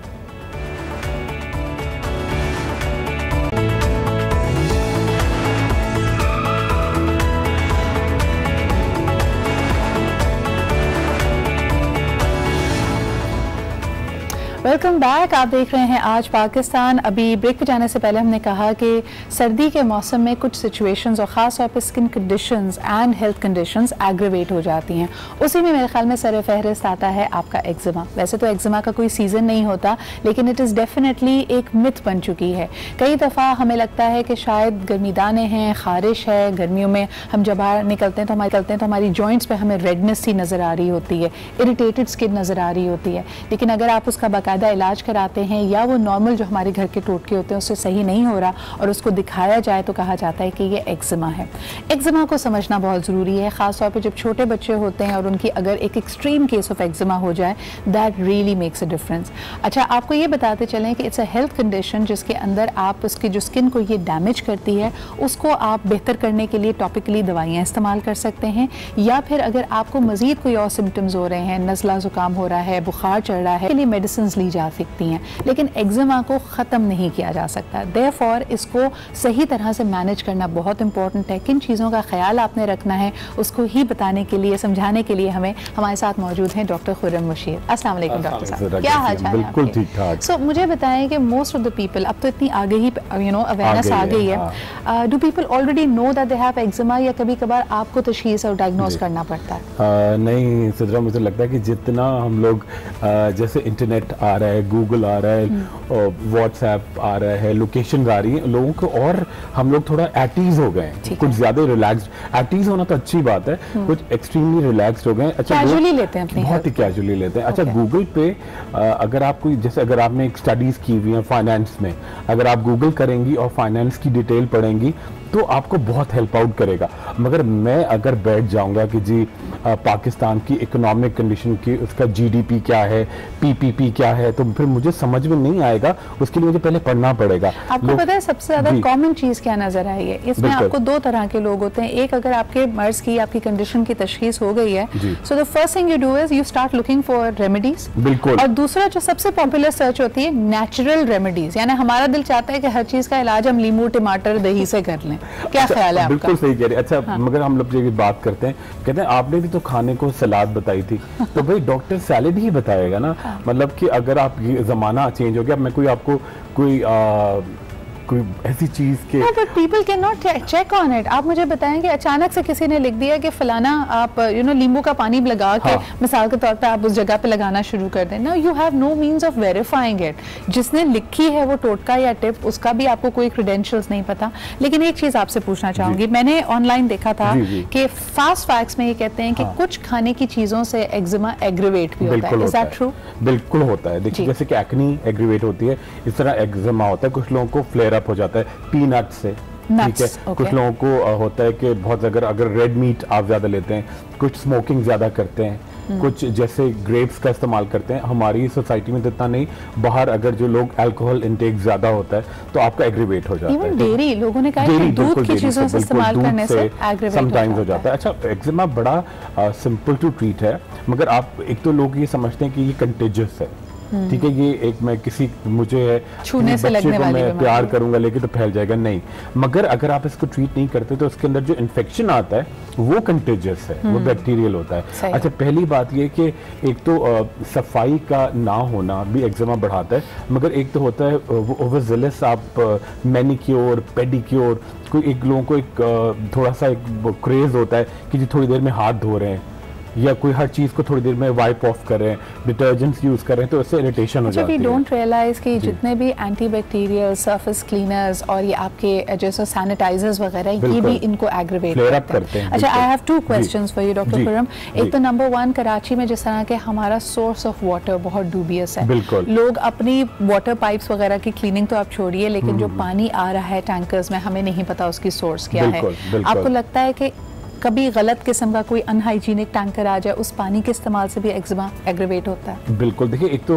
Welcome back, आप देख रहे हैं आज पाकिस्तान। अभी ब्रेक पे जाने से पहले हमने कहा कि सर्दी के मौसम में कुछ सिचुएशंस और ख़ास तौर पे skin conditions and health conditions aggravate हो जाती हैं। उसी में मेरे ख्याल में सर फहरिस्त आता है आपका एक्जिमा। वैसे तो एक्जिमा का कोई सीज़न नहीं होता, लेकिन इट इज़ डेफिनेटली एक मिथ बन चुकी है। कई दफ़ा हमें लगता है कि शायद गर्मी दाने हैं, ख़ारिश है, गर्मियों में हम जब बाहर निकलते हैं तो हमारी जॉइंट्स पर हमें रेडनेस सी नज़र आ रही होती है, इरिटेटेड स्किन नज़र आ रही होती है। लेकिन अगर आप उसका बाकायदा इलाज कराते हैं या वो नॉर्मल जो हमारे घर के टोटके होते हैं उससे सही नहीं हो रहा और उसको दिखाया जाए तो कहा जाता है कि ये एक्जिमा है। एक्जिमा को समझना बहुत ज़रूरी है, ख़ास तौर पे जब छोटे बच्चे होते हैं और उनकी अगर एक एक्सट्रीम केस ऑफ एक्जिमा हो जाए, that really makes a difference. अच्छा, आपको ये बताते चलें कि इट्स अ हेल्थ कंडीशन जिसके अंदर आप उसकी जो स्किन को ये डैमेज करती है उसको आप बेहतर करने के लिए टॉपिकली दवाइयाँ इस्तेमाल कर सकते हैं, या फिर अगर आपको मज़ीद कोई और सिम्टम्स हो रहे हैं, नज़ला ज़ुकाम हो रहा है, बुखार चढ़ रहा है, के लिए मेडिसिन ली जा सकती हैं। लेकिन एक्जिमा को ख़त्म नहीं किया जा सकता, देयरफॉर इसको सही तरह से मैनेज करना बहुत इंपॉर्टेंट है। किन चीज़ों का ख्याल आपने रखना है उसको ही बताने के लिए, समझाने के लिए हमारे साथ मौजूद हैं डॉक्टर खुर्रम मुशीर। अस्सलाम वालेकुम डॉक्टर साहब, क्या हाल चाल है? बिल्कुल ठीक ठाक। सो मुझे बताएं कि मोस्ट ऑफ द पीपल, अब तो इतनी आगे ही अवेयरनेस आ गई है, do people already know that they have eczema या कभी कभार आपको तशखीस और डायग्नोज करना पड़ता है? नहीं सिद्रा, मुझे लगता है कि जितना हम लोग जैसे इंटरनेट आ रहा है, गूगल आ रहा है, व्हाट्सएप आ रहा है, लोकेशन आ रही है लोगों को, और हम लोग थोड़ा एटीज हो गए, कुछ ज्यादा रिलैक्स्ड। एटीज होना तो अच्छी बात है, कुछ एक्सट्रीमली रिलैक्स्ड हो गए। अच्छा, कैजुअली लेते हैं अपनी, बहुत ही कैजुअली लेते हैं। अच्छा, गूगल पे अगर आप कोई, जैसे अगर आपने एक स्टडीज की हुई है फाइनेंस में, अगर आप गूगल करेंगी और फाइनेंस की डिटेल पढ़ेंगी तो आपको बहुत हेल्प आउट करेगा। मगर मैं अगर बैठ जाऊंगा कि जी पाकिस्तान की इकोनॉमिक कंडीशन की, उसका GDP क्या है, PPP क्या है, तो फिर मुझे समझ में नहीं आएगा, उसके लिए मुझे पहले पढ़ना पड़ेगा। आपको पता है सबसे ज्यादा कॉमन चीज क्या नजर आई है इसमें? आपको दो तरह के लोग होते हैं। एक, अगर आपके मर्ज की, आपकी कंडीशन की तशखीस हो गई है, so the first thing you do is you start looking for remedies. बिल्कुल। और दूसरा जो सबसे पॉपुलर सर्च होती है नेचुरल रेमेडीज, यानी हमारा दिल चाहता है कि हर चीज का इलाज हम लीमू, टमाटर, दही से कर लें। क्या ख्याल है आपका? बिल्कुल सही कह रहे हैं। अच्छा, हाँ। मगर हम लोग ये बात करते हैं, कहते हैं आपने भी तो खाने को सलाद बताई थी, तो भाई डॉक्टर सैलेड ही बताएगा ना। मतलब कि अगर आप, ये जमाना चेंज हो गया, मैं कोई आपको कोई कोई ऐसी चीज के No, but people cannot check on it. आप मुझे बताएं कि अचानक से किसी ने लिख दिया कि फलाना आप नींबू का पानी लगा के मिसाल के तौर पे आप उस जगह पे लगाना शुरू कर दें. Now you have no means of verifying it. जिसने लिखी है वो टोटका या टिप, उसका भी आपको कोई क्रेडेंशियल्स नहीं पता. लेकिन एक चीज आपसे पूछना चाहूंगी, मैंने ऑनलाइन देखा था कि फास्ट फैक्ट्स में ये कहते हैं कि कुछ खाने की चीजों से एक्जिमा एग्रीवेट भी होता है. Is that true? बिल्कुल होता है. देखिए जैसे कि एक्नी एग्रीवेट होती है, इस तरह एक्जिमा होता है. कुछ लोगों को फ्लेयर अप हो जाता है पीनट से, ठीक है. कुछ लोगों को होता है कि बहुत अगर रेड मीट आप ज्यादा लेते हैं, कुछ स्मोकिंग ज्यादा करते हैं, कुछ जैसे ग्रेप्स का इस्तेमाल करते हैं. हमारी सोसाइटी में इतना नहीं, बाहर अगर जो लोग अल्कोहल इंटेक ज्यादा होता है तो आपका एग्रीवेट हो जाता है. डेयरी लोगों ने कहा है दूध की चीजों से इस्तेमाल करने से एग्रीवेट समटाइम्स हो जाता है. अच्छा, एक्जिमा बड़ा सिंपल टू ट्रीट है, मगर आप एक तो लोग ये समझते हैं कि ये कंटेजियस है, ठीक है, ये एक मैं किसी मुझे छूने से लगने वाली मैं प्यार करूंगा लेकिन तो फैल जाएगा, नहीं. मगर अगर आप इसको ट्रीट नहीं करते तो उसके अंदर जो इन्फेक्शन आता है वो कंटेजियस है, वो बैक्टीरियल होता है. अच्छा, पहली बात ये कि एक तो सफाई का ना होना भी एक्जिमा बढ़ाता है, मगर एक तो होता है वो ओवरजेलस आप मैनिक्योर पेडिक्योर, कोई एक लोगों को एक थोड़ा सा एक क्रेज होता है कि जी थोड़ी देर में हाथ धो रहे हैं या कोई हर चीज को थोड़ी देर में वाइप ऑफ कर रहे हैं, डिटर्जेंट्स यूज कर रहे हैं, तो इससे इरिटेशन हो जाती है. वी डोंट रियलाइज कि जितने भी एंटीबैक्टीरियल सरफेस क्लीनर्स और ये आपके जैसे सैनिटाइजर्स वगैरह ये भी इनको एग्रीवेट करते हैं. अच्छा, I have two questions for you doctor Khurram. एक तो नंबर 1, कराची में जिस तरह के हमारा सोर्स ऑफ वाटर बहुत डूबियस है, लोग अपनी वाटर पाइप्स वगैरह की क्लीनिंग तो आप छोड़िए, लेकिन जो पानी आ रहा है टैंकर्स में हमें नहीं पता उसकी सोर्स क्या है. आपको लगता है कि कभी गलत किस्म का कोई अनहाइजीनिक टैंकर आ जाए, उस पानी के इस्तेमाल से भी एक्जिमा एग्रीवेट होता है? बिल्कुल. देखिए, एक तो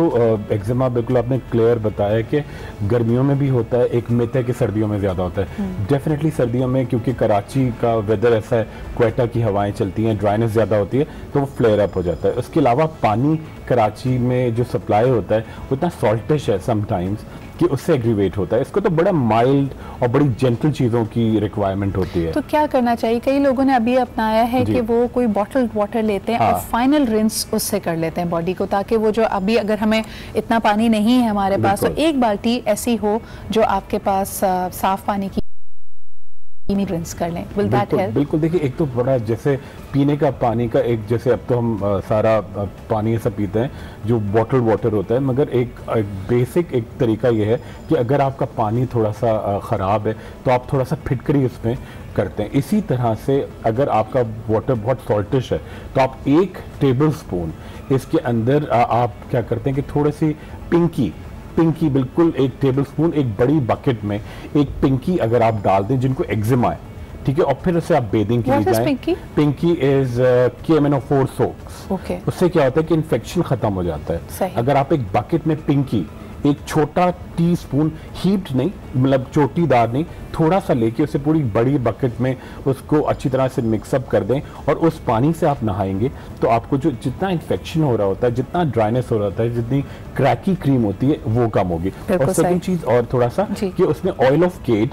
एक्जिमा बिल्कुल आपने क्लियर बताया कि गर्मियों में भी होता है, एक मिथ है कि सर्दियों में ज़्यादा होता है. डेफिनेटली सर्दियों में, क्योंकि कराची का वेदर ऐसा है, क्वेटा की हवाएं चलती हैं, ड्राइनेस ज़्यादा होती है, तो वो फ्लेयर अप हो जाता है. उसके अलावा पानी कराची में जो सप्लाई होता है वो इतना सॉल्टिश है समटाइम्स कि उससे एग्रीवेट होता है. इसको तो बड़ा माइल्ड और बड़ी जेंटल चीज़ों की रिक्वायरमेंट होती है. तो क्या करना चाहिए? कई लोगों ने अभी अपनाया है कि वो कोई बॉटल्ड वाटर लेते हैं और फाइनल रिंस उससे कर लेते हैं बॉडी को, ताकि वो जो अभी अगर हमें इतना पानी नहीं है हमारे पास, तो एक बाल्टी ऐसी हो जो आपके पास साफ पानी की रिंस कर लें. Will that help? बिल्कुल. देखिए, एक तो बड़ा जैसे पीने का पानी का एक, जैसे अब तो हम सारा पानी ऐसा पीते हैं जो बॉटल्ड वाटर होता है, मगर एक बेसिक एक तरीका ये है कि अगर आपका पानी थोड़ा सा ख़राब है तो आप थोड़ा सा फिटकरी उसमें करते हैं. इसी तरह से अगर आपका वाटर बहुत सॉल्टिश है तो आप 1 टेबल स्पून इसके अंदर आप क्या करते हैं कि थोड़ी सी पिंकी बिल्कुल 1 टेबल स्पून एक बड़ी बकेट में एक पिंकी अगर आप डाल दें जिनको एक्जिमा है, ठीक है, और फिर उसे आप बेदिंग के लिए जाएं. Pinky is KMNO4 soaks. उससे क्या होता है कि इन्फेक्शन खत्म हो जाता है. अगर आप एक बकेट में पिंकी, एक छोटा टीस्पून, हीप्ड नहीं, मतलब चोटीदार नहीं, थोड़ा सा लेके उसे पूरी बड़ी बकेट में उसको अच्छी तरह से मिक्सअप कर दें और उस पानी से आप नहाएंगे तो आपको जो जितना इन्फेक्शन हो रहा होता है, जितना ड्राइनेस हो रहा होता है, जितनी क्रैकी क्रीम होती है, वो कम होगी. और सेकंड चीज और थोड़ा सा कि उसमें ऑयल ऑफ केड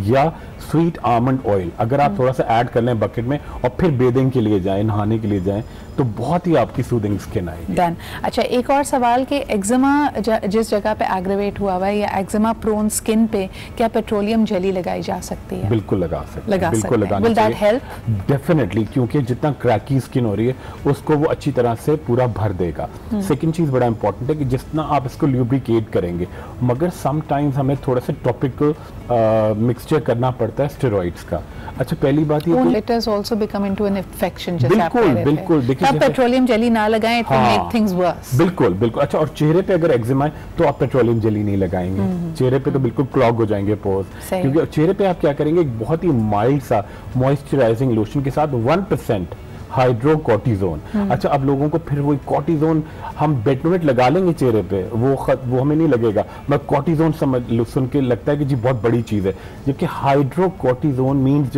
या स्वीट आमंड ऑयल अगर आप थोड़ा सा ऐड कर लें बकेट में और फिर बेदिंग के लिए जाएं, नहाने के लिए जाएं, तो बहुत ही आपकी सूदिंग स्किन आएगी. डन. अच्छा, एक और सवाल कि एक्जिमा जिस जगह पे एग्रीवेट हुआ है या एक्जिमा प्रोन स्किन पे क्या पेट्रोलियम जेली लगाई जा सकती है? बिल्कुल लगा सकते हैं. बिल्कुल लगानी चाहिए. Will that help? डेफिनेटली, क्योंकि जितना क्रैकी स्किन हो रही है उसको वो अच्छी तरह से पूरा भर देगा. सेकंड चीज बड़ा इंपॉर्टेंट है कि जितना आप इसको ल्यूब्रिकेट करेंगे, मगर समटाइम्स हमें थोड़ा सा टॉपिकल मिक्सचर करना पड़ता है स्टेरॉइड्स का. अच्छा, पहली बात ये it has also become into an infection जैसे आप कह रहे थे. बिल्कुल. देखिए, आप पेट्रोलियम जेली ना लगाएं, it will make things worse. बिल्कुल. अच्छा, और चेहरे पे अगर एक्जिमा है तो आप पेट्रोलियम जेली नहीं लगाएंगे. चेहरे पे तो बिल्कुल क्लॉग हो जाएंगे पोर्स, क्योंकि चेहरे पे आप क्या करेंगे, एक बहुत ही माइल्ड सा मॉइस्चराइजिंग लोशन के साथ 1% हाइड्रोकॉर्टिजोन. अच्छा, अब लोगों को फिर वही कॉर्टिजोन हम बेटनोवेट लगा लेंगे चेहरे पे, वो हमें नहीं लगेगा, मगर कॉर्टिजोन सुन के लगता है कि जी बहुत बड़ी चीज है, जबकि हाइड्रोकॉर्टिजोन मींस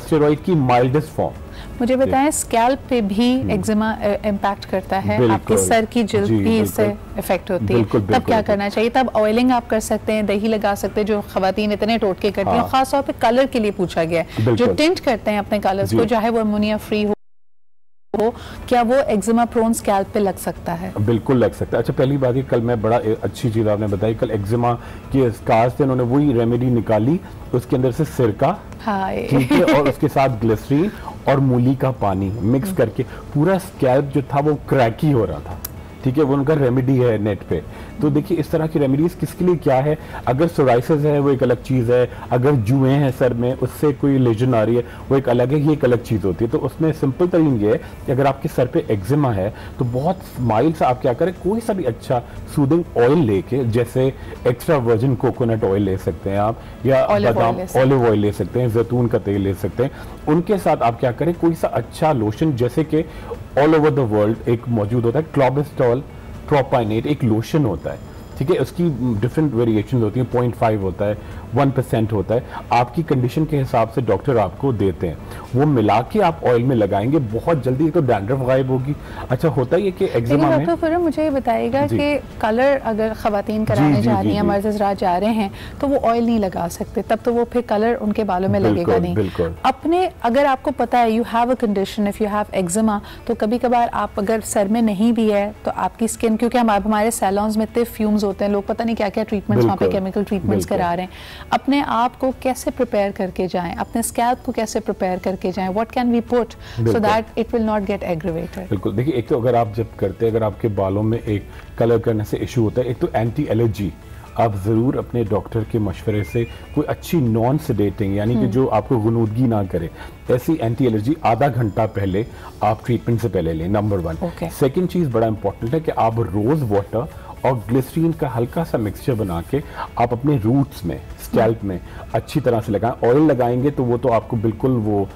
स्टेरॉइड की माइल्डेस्ट फॉर्म. मुझे बताएं, स्कैल्प पे भी एक्जिमा इम्पैक्ट करता है? आपके सर की जिल्द भी इससे इफेक्ट होती है. तब क्या करना चाहिए? तब ऑयलिंग आप कर सकते हैं, दही लगा सकते हैं, जो खवातीन इतने टोटके करती हैं. खासतौर पे कलर के लिए पूछा गया है, जो टिंट करते हैं अपने कलर्स को, चाहे वो अमोनिया फ्री हो हो, क्या वो एक्जिमा प्रोन स्कैल्प पे लग सकता है? बिल्कुल लग सकता है। अच्छा, पहली बात है, कल मैं बड़ा अच्छी चीज़ आपने बताई, कल एक्जिमा के स्कार्स थे, उन्होंने वही रेमेडी निकाली, उसके अंदर से सिरका, ठीक है, और उसके साथ ग्लिसरीन और मूली का पानी मिक्स करके पूरा स्कैल्प जो था वो क्रैकी हो रहा था, ठीक है, वो उनका रेमेडी है नेट पे। तो देखिए इस तरह की रेमेडीज किसके लिए क्या है, अगर सोराइसिस है वो एक अलग चीज़ है, अगर जुएं हैं सर में उससे कोई लेजन आ रही है वो एक अलग है, ये एक अलग चीज़ होती है। तो उसमें सिंपल तरीन ये है कि अगर आपके सर पे एक्जिमा है तो बहुत माइल्ड सा आप क्या करें, कोई सा भी अच्छा सूदिंग ऑयल लेके, जैसे एक्स्ट्रा वर्जिन कोकोनट ऑयल ले सकते हैं आप, या बादाम ऑलिव ऑयल ले सकते हैं, जैतून का तेल ले सकते हैं, उनके साथ आप क्या करें, कोई सा अच्छा लोशन, जैसे कि ऑल ओवर द वर्ल्ड एक मौजूद होता है क्लोबेस्टॉल प्रोपाइनेट, एक लोशन होता है, ठीक है, उसकी डिफरेंट वेरिएशन होती हैं, 0.5 होता है, 1% होता है, आपकी कंडीशन के हिसाब से डॉक्टर आपको देते हैं, वो मिला के आप ऑयल में लगाएंगे, बहुत जल्दी तो डैंड्रफ गायब होगी। अच्छा, होता है कि एक्जिमा में, डॉक्टर मुझे ये बताइएगा कि कलर अगर खवातीन कराने जा रही हैं, मर्द हज़रात जा रहे हैं, तो वो ऑयल नहीं लगा सकते, तब तो वो फिर कलर उनके बालों में लगेगा नहीं। अपने अगर आपको पता है you have a condition, if you have eczema, तो कभी कभार आप अगर सर में नहीं भी है तो आपकी स्किन, क्योंकि हमारे सैलून्स में इतने फ्यूम्स होते हैं, लोग पता नहीं क्या क्या ट्रीटमेंट्स वहाँ पे केमिकल ट्रीटमेंट्स करा रहे हैं, अपने आप को कैसे प्रिपेयर करके जाएं, अपने स्कैल्प को कैसे प्रिपेयर करके जाएं, what can we put so that it will not get aggravated? बिल्कुल, देखिए एक तो अगर आप जब करते हैं, अगर आपके बालों में एक कलर करने से इशू होता है, एक तो एंटी एलर्जी आप ज़रूर अपने डॉक्टर के मशवरे से कोई अच्छी नॉन सेडेटिंग, यानी कि जो आपको गुनूदगी ना करे, ऐसी एंटी एलर्जी आधा घंटा पहले आप ट्रीटमेंट से पहले लें, नंबर 1। सेकेंड चीज़ बड़ा इंपॉर्टेंट है कि आप रोज़ वाटर और ग्लिसरीन का हल्का सा मिक्सचर बना के आप अपने रूट्स में, स्कैल्प में अच्छी तरह से लगाएं। ऑयल लगाएंगे तो वो तो आपको बिल्कुल वो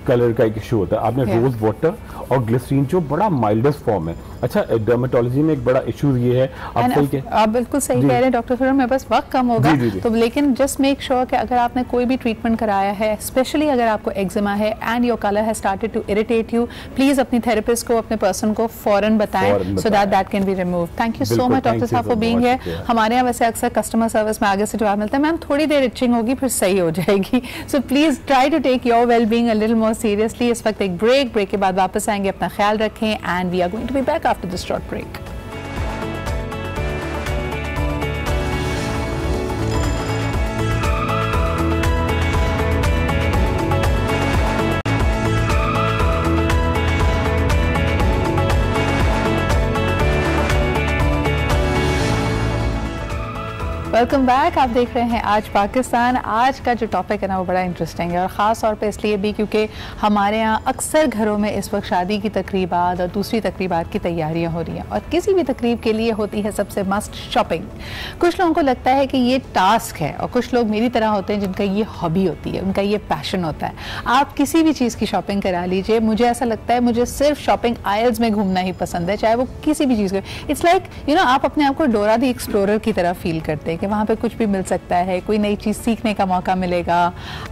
कलर का एक इशू होता है, आपने रोज वाटर और ग्लिसरीन जो बड़ा माइल्डेस्ट फॉर्म है। अच्छा, डर्मेटोलॉजी में एक बड़ा इशू ये है, आप बिल्कुल सही कह रहे हैं डॉक्टर फिरोज, मेरे पास वक्त कम होगा तो, लेकिन जस्ट मेक श्योर कि अगर आपने कोई भी ट्रीटमेंट कराया है, स्पेशली अगर आपको एक्जिमा है and your colour has started to irritate you, please अपनी थेरेपिस्ट को, अपने पर्सन को फौरन बताएं so that that can be remove. Thank you so much doctor साहब फॉर बीइंग हियर। हमारे यहाँ वैसे अक्सर कस्टमर सर्विस में आगे से जवाब मिलता है, मैम थोड़ी देर इचिंग होगी फिर सही हो जाएगी, so please try to take your well being a little more seriously. इस वक्त एक ब्रेक के बाद वापस आएंगे, अपना ख्याल रखें, and we are going to be back after this short break. Welcome back, आप देख रहे हैं आज पाकिस्तान। आज का जो टॉपिक है ना वो बड़ा इंटरेस्टिंग है, और ख़ास तौर पे इसलिए भी क्योंकि हमारे यहाँ अक्सर घरों में इस वक्त शादी की तकरीबात और दूसरी तकरीबात की तैयारियां हो रही हैं, और किसी भी तकरीब के लिए होती है सबसे मस्ट शॉपिंग। कुछ लोगों को लगता है कि ये टास्क है, और कुछ लोग मेरी तरह होते हैं जिनका ये हॉबी होती है, उनका ये पैशन होता है। आप किसी भी चीज़ की शॉपिंग करा लीजिए, मुझे ऐसा लगता है मुझे सिर्फ शॉपिंग आयल्स में घूमना ही पसंद है, चाहे वो किसी भी चीज़ को। इट्स लाइक यू नो, आप अपने आप को डोरा द एक्सप्लोरर की तरह फील करते हैं कि वहाँ पे कुछ भी मिल सकता है, कोई नई चीज़ सीखने का मौका मिलेगा।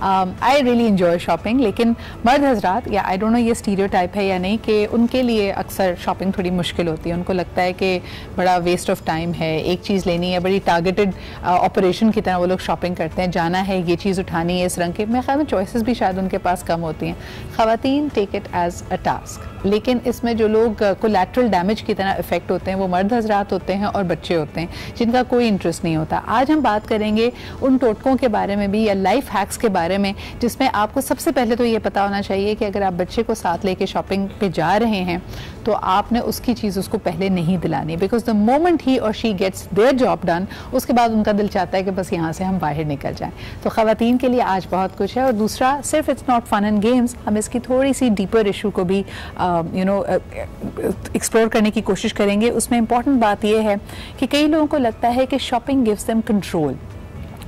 आई रियली एंजॉय शॉपिंग, लेकिन मर्द हजरात, या आई डोंट नो ये स्टीरियोटाइप है या नहीं, कि उनके लिए अक्सर शॉपिंग थोड़ी मुश्किल होती है। उनको लगता है कि बड़ा वेस्ट ऑफ टाइम है, एक चीज़ लेनी है, बड़ी टारगेटेड ऑपरेशन की तरह वो लोग शॉपिंग करते हैं, जाना है, ये चीज़ उठानी है इस रंग के। मेरे ख्याल में चॉइसेस भी शायद उनके पास कम होती हैं। ख़वातीन take it as a task, लेकिन इसमें जो लोग कोलैटरल डैमेज की तरह इफेक्ट होते हैं वो मर्द हजरात होते हैं और बच्चे होते हैं, जिनका कोई इंटरेस्ट नहीं होता। आज हम बात करेंगे उन टोटकों के बारे में भी, या लाइफ हैक्स के बारे में, जिसमें आपको सबसे पहले तो ये पता होना चाहिए कि अगर आप बच्चे को साथ लेके शॉपिंग पे जा रहे हैं तो आपने उसकी चीज़ उसको पहले नहीं दिलानी, बिकॉज द मोमेंट ही और she gets their job done, उसके बाद उनका दिल चाहता है कि बस यहाँ से हम बाहर निकल जाएं। तो ख़वातीन के लिए आज बहुत कुछ है, और दूसरा सिर्फ it's not fun and games, हम इसकी थोड़ी सी डीपर इशू को भी एक्सप्लोर करने की कोशिश करेंगे। उसमें इंपॉर्टेंट बात यह है कि कई लोगों को लगता है कि शॉपिंग गिव्स देम कंट्रोल।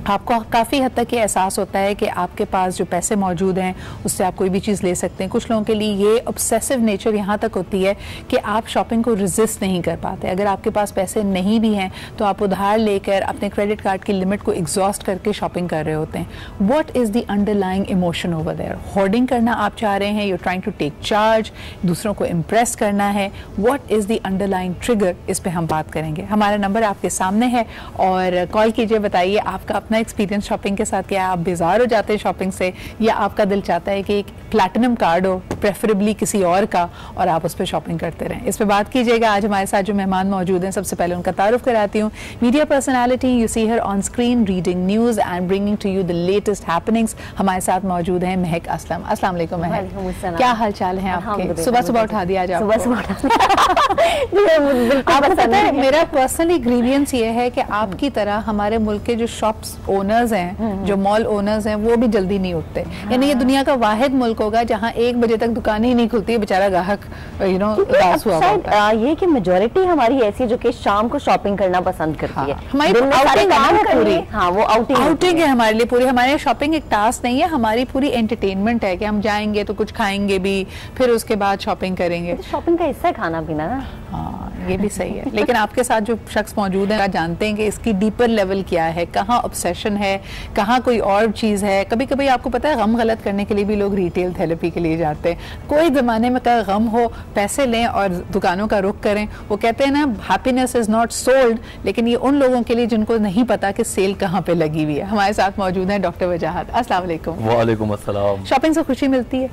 आपको काफ़ी हद तक ये एहसास होता है कि आपके पास जो पैसे मौजूद हैं उससे आप कोई भी चीज़ ले सकते हैं। कुछ लोगों के लिए ये ऑब्सेसिव नेचर यहाँ तक होती है कि आप शॉपिंग को रेजिस्ट नहीं कर पाते। अगर आपके पास पैसे नहीं भी हैं तो आप उधार लेकर अपने क्रेडिट कार्ड की लिमिट को एग्जॉस्ट करके शॉपिंग कर रहे होते हैं। What is the underlying emotion over there? Hoarding करना आप चाह रहे हैं, you are trying to take charge, दूसरों को इम्प्रेस करना है। What is the underlying trigger? इस पर हम बात करेंगे। हमारा नंबर आपके सामने है और कॉल कीजिए, बताइए आपका अपना पुराना एक्सपीरियंस शॉपिंग के साथ क्या है? आप बेजार हो जाते हैं शॉपिंग से, या आपका दिल चाहता है कि एक प्लैटिनम कार्ड हो, प्रेफरेबली किसी और का, और आप उस पर शॉपिंग करते रहें? इस पर बात कीजिएगा। आज हमारे साथ जो मेहमान मौजूद हैं, सबसे पहले उनका तारुफ कराती हूँ। Media personality, you see her on screen reading news and bringing to you the latest happenings. हमारे साथ मौजूद हैं महक असलम। अस्सलाम वालेकुम महक, क्या हाल चाल है आपके? सुबह सुबह उठा दिया आज आपको। आपको पता है मेरा पर्सनली ग्रीवियंस ये है कि आपकी तरह हमारे मुल्क के जो शॉप्स ओनर्स हैं, जो मॉल ओनर्स हैं, वो भी जल्दी नहीं उठते। यानी ये दुनिया का वाहिद मुल्क होगा जहाँ 1 बजे तक दुकान ही नहीं खुलती है, बेचारा ग्राहक उदास हुआ होता है। ये कि मेजॉरिटी हमारी ऐसी है जो कि शाम को शॉपिंग करना पसंद करती है। हमारी वो आउटिंग है हमारे लिए पूरी। हमारे शॉपिंग एक टास्क नहीं है, हमारी पूरी एंटरटेनमेंट है कि हम जाएंगे तो कुछ खाएंगे भी, फिर उसके बाद शॉपिंग करेंगे। शॉपिंग का हिस्सा है खाना पीना ना। हाँ, ये भी सही है। लेकिन आपके साथ जो शख्स मौजूद है, जानते हैं कि इसकी डीपर लेवल क्या है, कहाँ ऑब्सेशन है, कहाँ कोई और चीज़ है। कभी कभी आपको पता है गम गलत करने के लिए भी लोग रिटेल थेरेपी के लिए जाते हैं। कोई ज़माने में का गम हो, पैसे लें और दुकानों का रुख करें। वो कहते हैं ना, हैप्पीनेस इज़ नॉट सोल्ड, लेकिन ये उन लोगों के लिए जिनको नहीं पता कि सेल कहाँ पे लगी हुई है। हमारे साथ मौजूद हैं डॉक्टर वजाहत। अस्सलाम वालेकुम। वालेकुम अस्सलाम। शॉपिंग से खुशी मिलती है?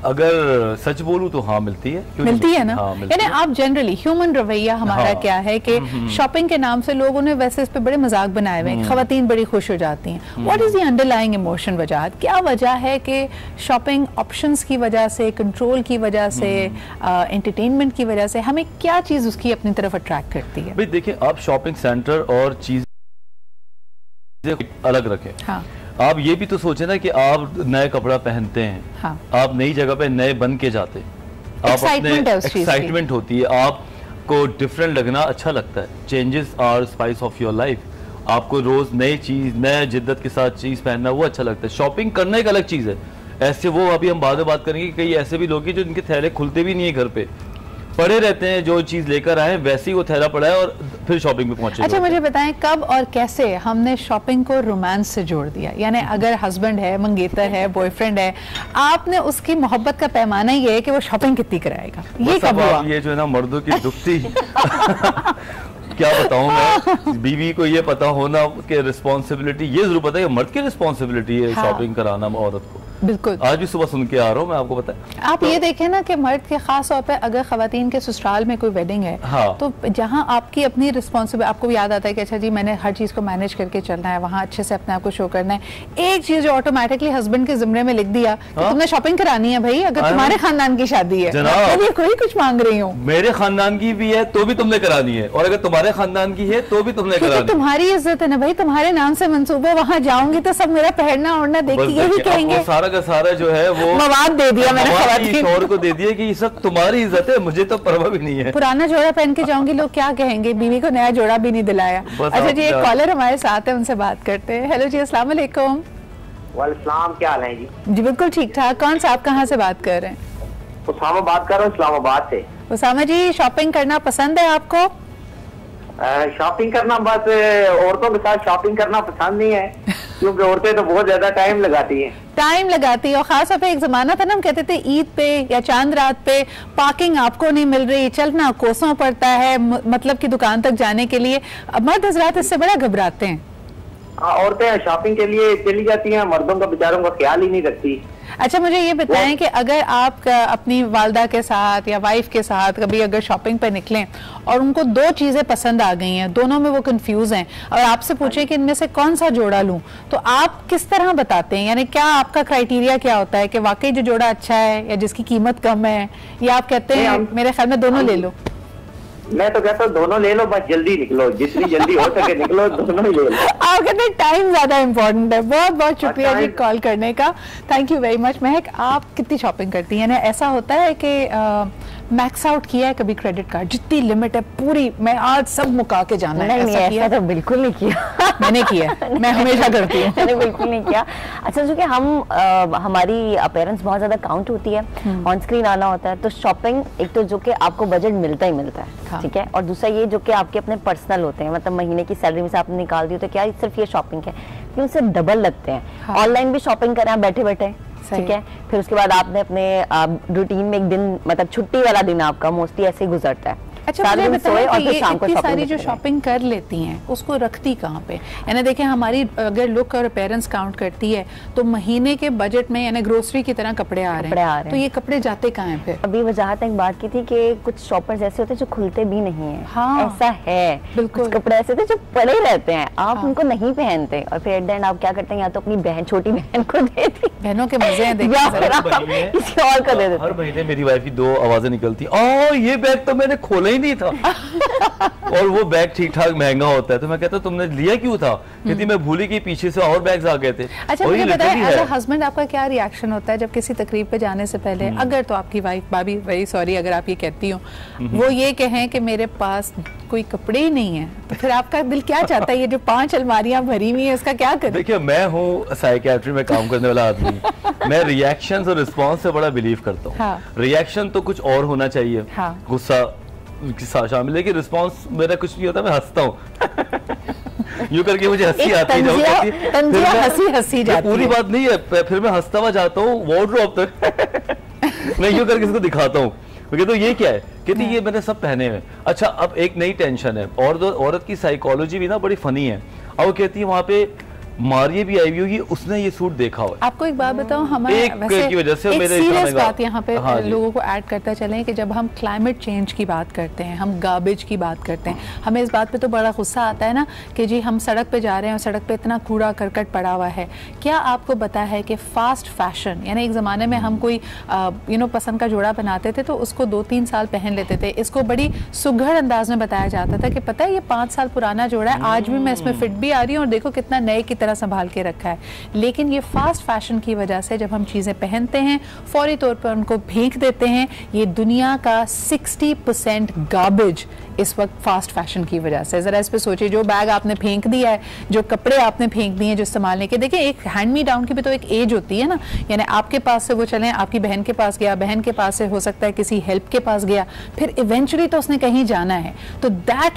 अगर सच बोलूं तो हाँ मिलती है। मिलती है ना? हाँ, यानी आप जनरली ह्यूमन रवैया हमारा हाँ, क्या है कि शॉपिंग के नाम से लोगों ने वैसे इस पे बड़े मजाक बनाए हुए हैं, खवातीन बड़ी खुश हो जाती हैं। What is the underlying emotion? वजह क्या वजह है कि शॉपिंग ऑप्शंस की वजह से, कंट्रोल की वजह से, एंटरटेनमेंट की वजह से हमें क्या चीज उसकी अपनी तरफ अट्रैक्ट करती है? भाई देखिए, आप शॉपिंग सेंटर और चीज अलग रखें। हाँ। आप ये भी तो सोचे ना कि आप नए कपड़ा पहनते हैं। हाँ। आप नई जगह पे नए बन के जाते, आप अपने एक्साइटमेंट होती है, आपको डिफरेंट लगना अच्छा लगता है। Changes are spice of your life. आपको रोज नई चीज, नए जिद्दत के साथ चीज पहनना वो अच्छा लगता है। शॉपिंग करना एक अलग चीज है। ऐसे वो अभी हम बाद में बात करेंगे, कई ऐसे भी लोग हैं जो इनके थैले खुलते भी नहीं है, घर पे पड़े रहते हैं, जो चीज लेकर आए वैसे ही वो थैला पड़ा है और फिर शॉपिंग पे पहुंचे। अच्छा, मुझे बताएं कब और कैसे हमने शॉपिंग को रोमांस से जोड़ दिया? यानी अगर हस्बैंड है, मंगेतर है, बॉयफ्रेंड है, आपने उसकी मोहब्बत का पैमाना ये है कि वो शॉपिंग कितनी कराएगा, ये कब हुआ? ये जो है ना मर्दों की दुखती क्या बताऊं मैं, बीवी को ये पता होना कि रिस्पॉन्सिबिलिटी, ये जरूर पता है कि मर्द की रिस्पॉन्सिबिलिटी है शॉपिंग कराना औरत को। बिल्कुल। आज भी सुबह सुन के आ रहा हूँ मैं, आपको पता है। आप ये देखें ना कि मर्द के खास तौर पे अगर खवातीन के ससुराल में कोई वेडिंग है, हाँ। तो जहाँ आपकी अपनी रिस्पॉन्सिबिलिटी, आपको भी याद आता है कि अच्छा जी मैंने हर चीज को मैनेज करके चलना है, वहाँ अच्छे से अपने आप को शो करना है। एक चीज जो ऑटोमेटिकली हस्बैंड के जिम्मे में लिख दिया कि तुमने शॉपिंग करानी है भाई, अगर तुम्हारे खानदान की शादी है, तो कोई कुछ मांग रही हूँ, मेरे खानदान की भी है तो भी तुमने करानी है, और अगर तुम्हारे खानदान की है तो भी तुमने करानी है। तुम्हारी इज्जत है ना भाई, तुम्हारे नाम से मंसूबा, वहाँ जाऊंगी तो सब मेरा पहनना ओढ़ना देख के यही कहेंगे। सारा का सारा जो है वो मवाद दे दिया मैंने खवातीन को दे दिया कि ये सब तुम्हारी इज्जत है, मुझे तो परवाह भी नहीं है। पुराना जोड़ा पहन के जाऊंगी, लोग क्या कहेंगे, बीवी को नया जोड़ा भी नहीं दिलाया। अच्छा जी, एक कॉलर हमारे साथ है, उनसे बात करते हैं। हेलो जी, अस्सलाम वालेकुम। वालेकुम, क्या हाल है जी? जी बिल्कुल ठीक ठाक। कौन सा, आप कहाँ से बात कर रहे हैं? उसामा बात कर रहा हूँ, इस्लामाबाद से। उसामा जी, शॉपिंग करना पसंद है आपको? शॉपिंग करना, बस औरतों के साथ शॉपिंग करना पसंद नहीं है, क्योंकि औरतें तो बहुत ज्यादा टाइम लगाती हैं। टाइम लगाती है, और खास तौर पे एक जमाना था ना, हम कहते थे ईद पे या चांद रात पे पार्किंग आपको नहीं मिल रही, चलना कोसों पड़ता है मतलब की दुकान तक जाने के लिए। मर्द हजरात इससे बड़ा घबराते हैं। औरतें शॉपिंग के लिए चली जाती हैं, मर्दों का बेचारों का ख्याल ही नहीं रखती। अच्छा, मुझे ये बताएं कि अगर आप अपनी वालदा के साथ या वाइफ के साथ कभी अगर शॉपिंग पे निकलें और उनको 2 चीजें पसंद आ गई हैं, दोनों में वो कंफ्यूज हैं, और आपसे पूछे कि इनमें से कौन सा जोड़ा लूं, तो आप किस तरह बताते हैं? यानी क्या आपका क्राइटेरिया क्या होता है कि वाकई जो जोड़ा अच्छा है या जिसकी कीमत कम है, या आप कहते हैं मेरे ख्याल में दोनों ले लो? मैं तो कहता हूँ दोनों ले लो, बस जल्दी निकलो, जितनी जल्दी हो सके निकलो, दोनों ही ले लो। आप कहते हैं टाइम ज्यादा इम्पोर्टेंट है। बहुत बहुत शुक्रिया जी कॉल करने का, थैंक यू वेरी मच। महक, आप कितनी शॉपिंग करती हैं? ऐसा होता है कि मैक्स आउट किया है कभी क्रेडिट कार्ड, जितनी लिमिट है पूरी मैं आज सब मुका के जाना है? नहीं, ऐसा तो बिल्कुल नहीं किया। मैंने किया, मैं हमेशा करती हूँ। मैंने बिल्कुल नहीं किया। अच्छा, जो कि हमारी अपीयरेंस बहुत ज्यादा काउंट होती है, ऑन स्क्रीन आना होता है, तो शॉपिंग एक तो जो कि आपको बजट मिलता ही मिलता है, ठीक है, और दूसरा ये जो कि आपके अपने पर्सनल होते हैं, मतलब महीने की सैलरी में से आपने निकाल दी तो क्या सिर्फ ये शॉपिंग है, क्यों सिर्फ डबल लगते हैं। ऑनलाइन भी शॉपिंग करें आप बैठे बैठे, ठीक है, फिर उसके बाद आपने अपने रूटीन में एक दिन, मतलब छुट्टी वाला दिन आपका मोस्टली ऐसे ही गुजरता है, अच्छा मुझे बताइए कि ये इतनी सारी जो शॉपिंग कर लेती हैं उसको रखती कहाँ पे? यानी देखिए हमारी अगर लुक और पेरेंट्स काउंट करती है तो महीने के बजट में यानी ग्रोसरी की तरह कपड़े आ रहे हैं, तो ये कपड़े जाते कहाँ हैं फिर? अभी वजाहत एक बात की थी कि कुछ शॉपर्स ऐसे होते हैं जो खुलते भी नहीं है। हाँ, ऐसा है, बिल्कुल। कपड़े ऐसे थे जो पड़े रहते हैं, आप उनको नहीं पहनते और फिर एट द एंड आप क्या करते हैं, या तो अपनी बहन, छोटी बहन को दे दी, बहनों के मजे हैं किसी और को दे देते। हर महीने मेरी वाइफ की 2 आवाजें निकलती, ओ ये बैग तो मैंने खोला ही नहीं था। और वो बैग ठीक ठाक महंगा होता है, तो मैं कहता तुमने लिया क्यों था? कहती मैं भूली कि पीछे से और बैग्स आ गए थे। अच्छा मुझे बताइए एज अ हस्बैंड आपका क्या रिएक्शन होता है जब किसी तकरीब पे जाने से पहले अगर तो आपकी वाइफ भाभी वेरी सॉरी अगर आप ये कहती हो वो ये कहें कि मेरे पास कोई कपड़े ही नहीं है, तो फिर आपका दिल क्या चाहता है? ये जो 5 अलमारियां भरी हुई है इसका क्या करें? देखिए मैं हूँ साइकियाट्री में काम करने वाला आदमी, मैं रिएक्शंस और रिस्पांस से बड़ा बिलीव करता हूँ। हाँ। रिएक्शन तो कुछ और होना चाहिए, हाँ। गुस्सा शामिल है कि रिस्पांस मेरा कुछ नहीं होता, मैं हंसता हूँ यूं करके मुझे हंसी आती है, पूरी बात नहीं है, फिर मैं हंसता हुआ जाता हूँ वार्डरोब तक मैं यूं करके इसको दिखाता हूँ, तो ये क्या है? कहती ये मैंने सब पहने हुए। अच्छा अब एक नई टेंशन है, और औरत की साइकोलॉजी भी ना बड़ी फनी है। अब वो कहती है वहां पे मारिए भी आई हुई होगी, उसने ये सूट देखा हुआ है। आपको एक बात बताऊं, हमारे वैसे की वजह से मेरे सीरियस बात यहाँ पे लोगों को ऐड करता चलें कि जब हम क्लाइमेट चेंज की बात करते हैं, हम गार्बेज की बात करते हैं, हमें इस बात पे तो बड़ा गुस्सा आता है ना कि जी हम सड़क पे जा रहे हैं और सड़क पे इतना कूड़ा करकट पड़ा हुआ है। क्या आपको पता है कि फास्ट फैशन, यानी एक ज़माने में हम कोई पसंद का जोड़ा बनाते थे तो उसको 2-3 साल पहन लेते थे, इसको बड़ी सुघड़ अंदाज में बताया जाता था कि पता है ये 5 साल पुराना जोड़ा है, आज भी मैं इसमें फिट भी आ रही हूँ और देखो कितना नए की संभाल के रखा है। लेकिन ये फास्ट फैशन की वजह से जब हम चीजें पहनते हैं फौरी तौर पर उनको फेंक देते हैं। ये दुनिया का 60% गार्बेज इस वक्त फास्ट फैशन की वजह से। जरा इस पे सोचिए, जो बैग आपने फेंक दिया है, जो कपड़े आपने फेंक दिए जो इस्तेमाल नहीं किए। देखिए एक हैंड मी डाउन की भी तो एक एज होती है ना, यानी आपके पास से वो चलें, आपकी बहन के पास गया, बहन के पास से हो सकता है किसी हेल्प के पास गया, फिर इवेंचुअली तो उसने कहीं जाना है, तो that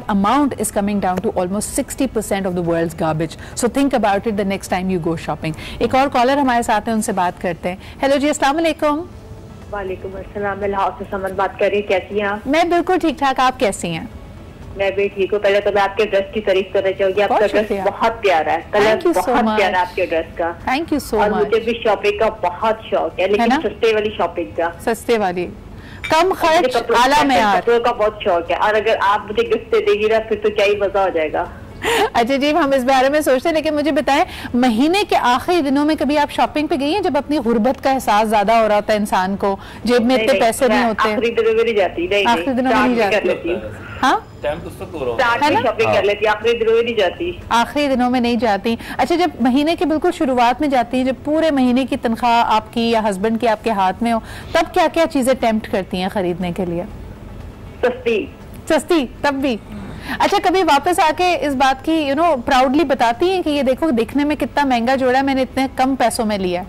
amount is coming down to almost 60% of the world's garbage. So think about it the next time you go shopping. एक और कॉलर हमारे साथ है, उनसे बात करते हैं। हेलो जी, अस्सलाम वालेकुम। वालेकुम अस्सलाम, मैं लाहौर से समन बात कर रही हूँ। कैसी हैं आप? मैं बिल्कुल ठीक ठाक, आप कैसी हैं? मैं भी ठीक हूँ। पहले तो मैं आपके ड्रेस की तारीफ करना चाहूंगी, आपका ड्रेस बहुत प्यारा है, कलर बहुत प्यारा है आपके ड्रेस का। Thank you so much. और मुझे भी शॉपिंग का बहुत शौक है, लेकिन सस्ते वाली शॉपिंग का, सस्ते वाली, कम खर्च, आला मेयार, कपड़ों का बहुत शौक है। और अगर आप मुझे गिफ्ट दे देगी ना फिर तो क्या ही मजा हो जाएगा। अच्छा जी, हम इस बारे में सोचते हैं, लेकिन मुझे बताएं महीने के आखिरी दिनों में कभी आप शॉपिंग पे गई हैं जब अपनी गुर्बत का एहसास ज्यादा हो रहा होता है इंसान को, जेब में इतने पैसे नहीं होते? आखिरी दिनों में नहीं जाती, आखिरी दिनों में नहीं जाती। हाँ, शॉपिंग कर लेती, आखिरी दिनों में नहीं जाती। आखिरी दिनों में नहीं जाती। अच्छा, जब महीने के बिल्कुल शुरुआत में जाती हैं, जब पूरे महीने की तनख्वाह आपकी या हस्बैंड की आपके हाथ में हो, तब क्या क्या चीजें टेम्प्ट करती हैं खरीदने के लिए? सस्ती तब भी। अच्छा, कभी वापस आके इस बात की प्राउडली बताती हैं कि ये देखो दिखने में कितना महंगा जोड़ा है, मैंने इतने कम पैसों में लिया?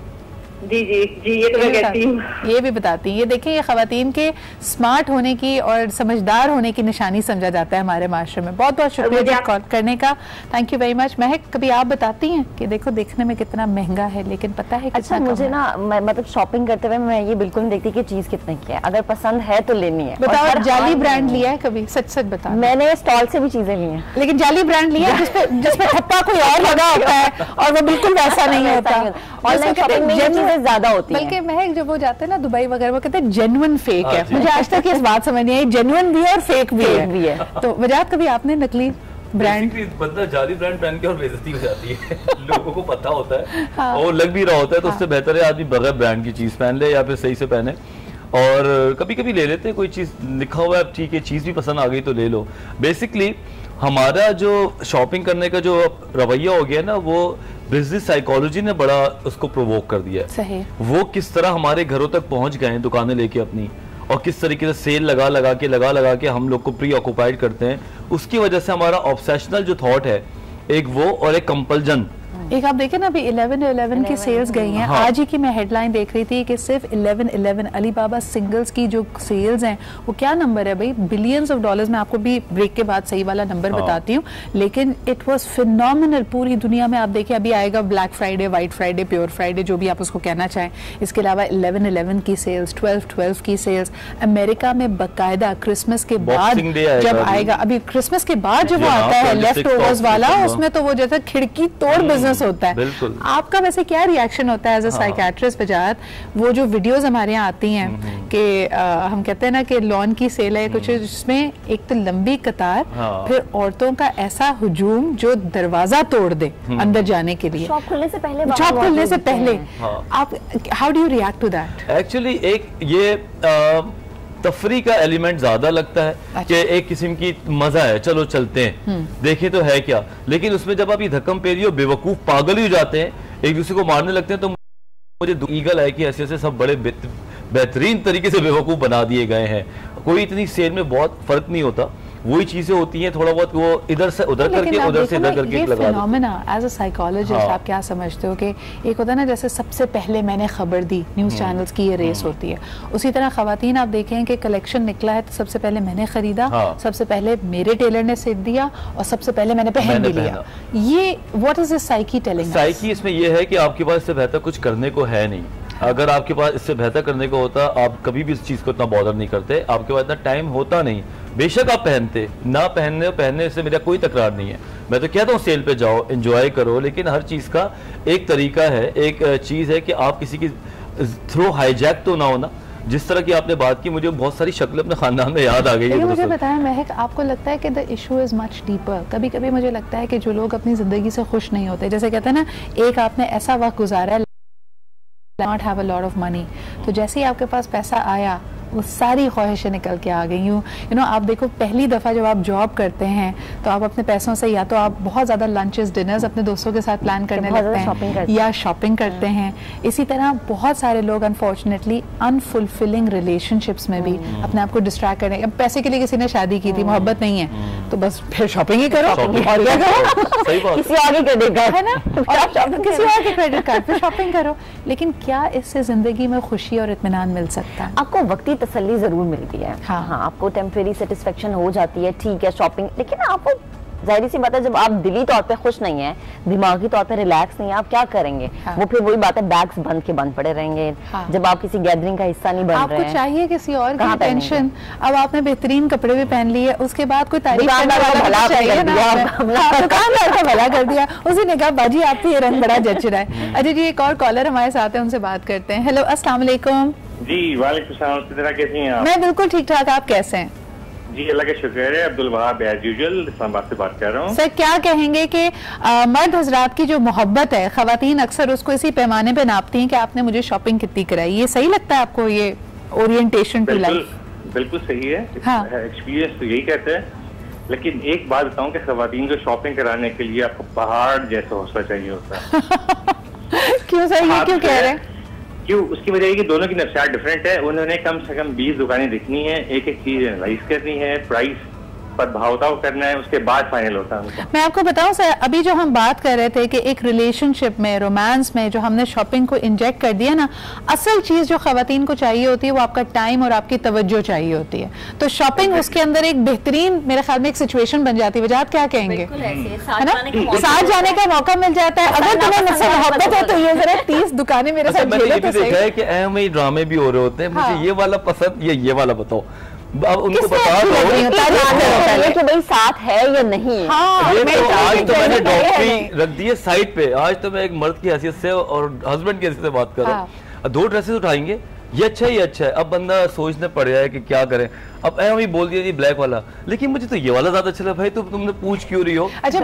जी जी जी, ये तो मैं कहती हूँ। ये भी बताती हैं। ये देखिए, ये खवातीन के स्मार्ट होने की और समझदार होने की निशानी समझा जाता है हमारे माशरे में। बहुत बहुत शुक्रिया कॉल करने का, थैंक यू वेरी मच। महक, कभी आप बताती हैं कि देखो देखने में कितना महंगा है लेकिन पता है अच्छा, मुझे ना मतलब शॉपिंग करते हुए मैं ये बिल्कुल नहीं देखती कि चीज कितने की है, अगर पसंद है तो लेनी है। बताओ, जाली ब्रांड लिया है कभी? सच सच बताओ। मैंने स्टॉल से भी चीजें ली हैं, लेकिन जाली ब्रांड लिया जिसपे ठप्पा कोई और लगा होता है और वो बिल्कुल वैसा नहीं होता। ऑनलाइन शॉपिंग में ज्यादा होती है। बल्कि महक, जब वो जाते हैं ना दुबई वगैरह, वो कहते हैं जेन्युइन फेक है। मुझे आज तक इस बात समझ नहीं आई, जेन्युइन भी है और फेक भी है। तो वजाहत, कभी आपने नकली ब्रांड, बंदा जाली ब्रांड पहन के और बेइज्जती हो जाती है लोगों को पता होता है हाँ। और लग भी रहा होता है, तो उससे बेहतर है आदमी बगैर ब्रांड की चीज पहन ले या फिर सही से पहने। और कभी कभी ले लेते हैं, कोई चीज लिखा हुआ है, ठीक है, चीज भी पसंद आ गई तो ले लो। बेसिकली हमारा जो शॉपिंग करने का जो रवैया हो गया ना, वो बिजनेस साइकोलॉजी ने बड़ा उसको प्रोवोक कर दिया है। वो किस तरह हमारे घरों तक पहुंच गए हैं दुकानें लेके अपनी, और किस तरीके से सेल लगा लगा के हम लोग को प्री ऑक्युपाइड करते हैं। उसकी वजह से हमारा ऑब्सेशनल जो थॉट है एक वो, और एक कंपल्जन, एक आप देखें ना अभी 11/11 की सेल्स गई हैं। हाँ। आज ही की मैं हेडलाइन देख रही थी कि सिर्फ 11/11 अलीबाबा सिंगल्स की जो सेल्स हैं वो क्या नंबर है भाई, बिलियंस ऑफ डॉलर्स। मैं आपको भी ब्रेक के बाद सही वाला नंबर बताती हूँ, लेकिन इट वाज फिनोमिनल पूरी दुनिया में। आप देखिए अभी आएगा black Friday, white Friday, pure Friday, जो भी आप उसको कहना चाहें। इसके अलावा 11/11 की सेल्स, 12/12 की सेल्स। अमेरिका में बाकायदा क्रिसमस के बाद जब आएगा, अभी क्रिसमस के बाद जब वो आता है लेफ्ट ओवर्स वाला, उसमें तो वो जैसे खिड़की तोड़ बिजनेस होता है। आपका वैसे क्या रिएक्शन होता है एज अ साइकियाट्रिस्ट बजात, वो जो वीडियोस हमारे यहाँ आती हैं कि हम कहते हैं ना कि लॉन की सेल है कुछ, जिसमें एक तो लंबी कतार, फिर औरतों का ऐसा हुजूम जो दरवाजा तोड़ दे अंदर जाने के लिए, शॉप खुलने से पहले, शॉप खुलने से पहले। आप how do you react to that? Actually एक ये तफरी का एलिमेंट ज्यादा लगता है कि एक किस्म की मजा है, चलो चलते हैं देखें तो है क्या। लेकिन उसमें जब आप ये धक्कम पेरी और बेवकूफ पागल ही हो जाते हैं, एक दूसरे को मारने लगते हैं, तो मुझे ईगल है कि ऐसे ऐसे सब बड़े बेहतरीन तरीके से बेवकूफ बना दिए गए हैं। कोई इतनी सेल में बहुत फर्क नहीं होता, वही चीजें होती हैं, थोड़ा बहुत वो इधर से उधर करके, उधर से इधर करके लगा देते। एज अ साइकोलॉजिस्ट आप क्या समझते हो कि एक होता है ना जैसे सबसे पहले मैंने खबर दी, न्यूज़ चैनल्स की ये रेस होती है, उसी तरह खवातीन आप देखें कि कलेक्शन निकला है तो सबसे पहले मैंने खरीदा, सबसे पहले मेरे टेलर ने सिल दिया और सबसे पहले मैंने पहन भी लिया। ये what is this psyche telling? Psyche इसमें ये है कि आपके पास इससे बेहतर कुछ करने को है नहीं। अगर आपके पास इससे बेहतर करने को होता, आप कभी भी इस चीज को इतना बॉदर नहीं करते, आपके पास इतना टाइम होता नहीं। बेशक आप पहनते, ना पहनने से मेरा कोई तकरार नहीं है। मैं तो कहता हूँ सेल पे जाओ, एंजॉय करो, लेकिन हर चीज का एक तरीका है, एक चीज है कि आप किसी की थ्रो हाईजैक तो ना हो ना। जिस तरह की आपने बात की, मुझे बहुत सारी शक्लें अपने खानदान में याद आ गई है। मुझे बताया महक, आपको लगता है कि the issue is much deeper? कभी कभी मुझे लगता है कि जो लोग अपनी जिंदगी से खुश नहीं होते, जैसे कहते हैं ना, एक आपने ऐसा वक्त गुजारा है not have a lot of money, तो जैसे ही आपके पास पैसा आया वो सारी ख्वाहिशें निकल के आ गई। यू नो आप देखो पहली दफ़ा जब आप जॉब करते हैं तो आप अपने पैसों से या तो आप बहुत ज़्यादा लंचेस डिनर्स अपने दोस्तों के साथ प्लान करने लगते हैं या शॉपिंग करते हैं। इसी तरह बहुत सारे लोग अनफॉर्चुनेटली अनफुलफिलिंग रिलेशनशिप्स में भी अपने आप को डिस्ट्रैक्ट करने, अब पैसे के लिए किसी ने शादी की थी, मोहब्बत नहीं है तो बस फिर शॉपिंग ही करो और क्या करो, किसी और के क्रेडिट कार्ड है ना, किसी और के क्रेडिट कार्ड पे शॉपिंग करो। लेकिन क्या इससे जिंदगी में खुशी और इत्मीनान मिल सकता है? आपको वक्ती तसल्ली जरूर मिलती है। हाँ, आपको टेम्परेरी सेटिस्फेक्शन हो जाती है, ठीक है शॉपिंग, लेकिन आपको जाहिर सी बात है जब आप दिली तौर पे खुश नहीं है, दिमागी तौर पे रिलैक्स नहीं है, आप क्या करेंगे? हाँ। वो फिर वही बात है, बैग्स बंद के बंद पड़े रहेंगे। हाँ। जब आप किसी गैदरिंग का हिस्सा नहीं बन रहे हैं, आपको चाहिए किसी और की टेंशन। अब आपने बेहतरीन कपड़े भी पहन लिए, उसके बाद कोई तारीफ करने वाला चाहिए ना, दुकानदार का भला कर दिया, उसी ने कहा बाजी आपको ये रंग बड़ा जच रहा है। अजय जी, एक और कॉलर हमारे साथ है, उनसे बात करते हैं। हेलो, अस्सलाम वालेकुम। जी वालेकुम सलाम, कैसी हैं आप? मैं बिल्कुल ठीक ठाक, आप कैसे हैं? जी अल्लाह का शुक्र है। अब्दुल वहाब एज यूजुअल इस्लामाबाद से बात कर रहा हूँ। सर क्या कहेंगे कि मर्द हजरात की जो मोहब्बत है, खवातीन अक्सर उसको इसी पैमाने पे नापती हैं कि आपने मुझे शॉपिंग कितनी कराई, ये सही लगता है आपको, ये ओरिएंटेशन टू लाइफ? बिल्कुल सही है। एक्सपीरियंस तो यही कहते हैं। लेकिन एक बात बताऊं कि खवातीन को शॉपिंग कराने के लिए आपको पहाड़ जैसा हौसला चाहिए होता है। क्यों सर, ये क्यों कह रहे हैं? क्यों? उसकी वजह है कि दोनों की नफ्सियात डिफरेंट है। उन्होंने कम से कम 20 दुकानें देखनी है, एक एक चीज एनालाइज करनी है, प्राइस पर भावताव करना है, उसके बाद फाइनल होता है। मैं आपको बताऊं सर, अभी जो हम बात कर रहे थे कि एक रिलेशनशिप में, रोमांस में जो हमने शॉपिंग को इंजेक्ट कर दिया ना, असल चीज जो खवातीन को चाहिए होती है वो आपका टाइम और आपकी तवज्जो चाहिए होती है। तो शॉपिंग उसके अंदर एक बेहतरीन, मेरे ख्याल में एक सिचुएशन बन जाती है। वजात क्या कहेंगे? है ना, साथ जाने का मौका मिल जाता है। अगर तुम्हें मुझसे मोहब्बत है तो ये जरा 30 दुकानें मेरे साथ झेलो तो सही। देखा है कि अहम ही ड्रामे भी हो रहे होते हैं, मुझे ये वाला पसंद, ये वाला बताओ। अब उनको बता दो कि भाई साथ है या नहीं। हाँ, ये तो आज तो मैंने डॉक्टरी रख दी है साइड पे। आज तो मैं एक मर्द की हैसियत से और हस्बैंड की हैसियत से बात कर रहा हूँ। 2 ड्रेसेस उठाएंगे, ये अच्छा है, ये अच्छा है। अब बंदा सोचने पड़ रहा है कि क्या करें। अब अभी बोल दिया जी ब्लैक वाला, लेकिन मुझे तो ये वाला ज्यादा अच्छा लगा। भाई तो तुमने पूछ क्यों रही हो? अच्छा,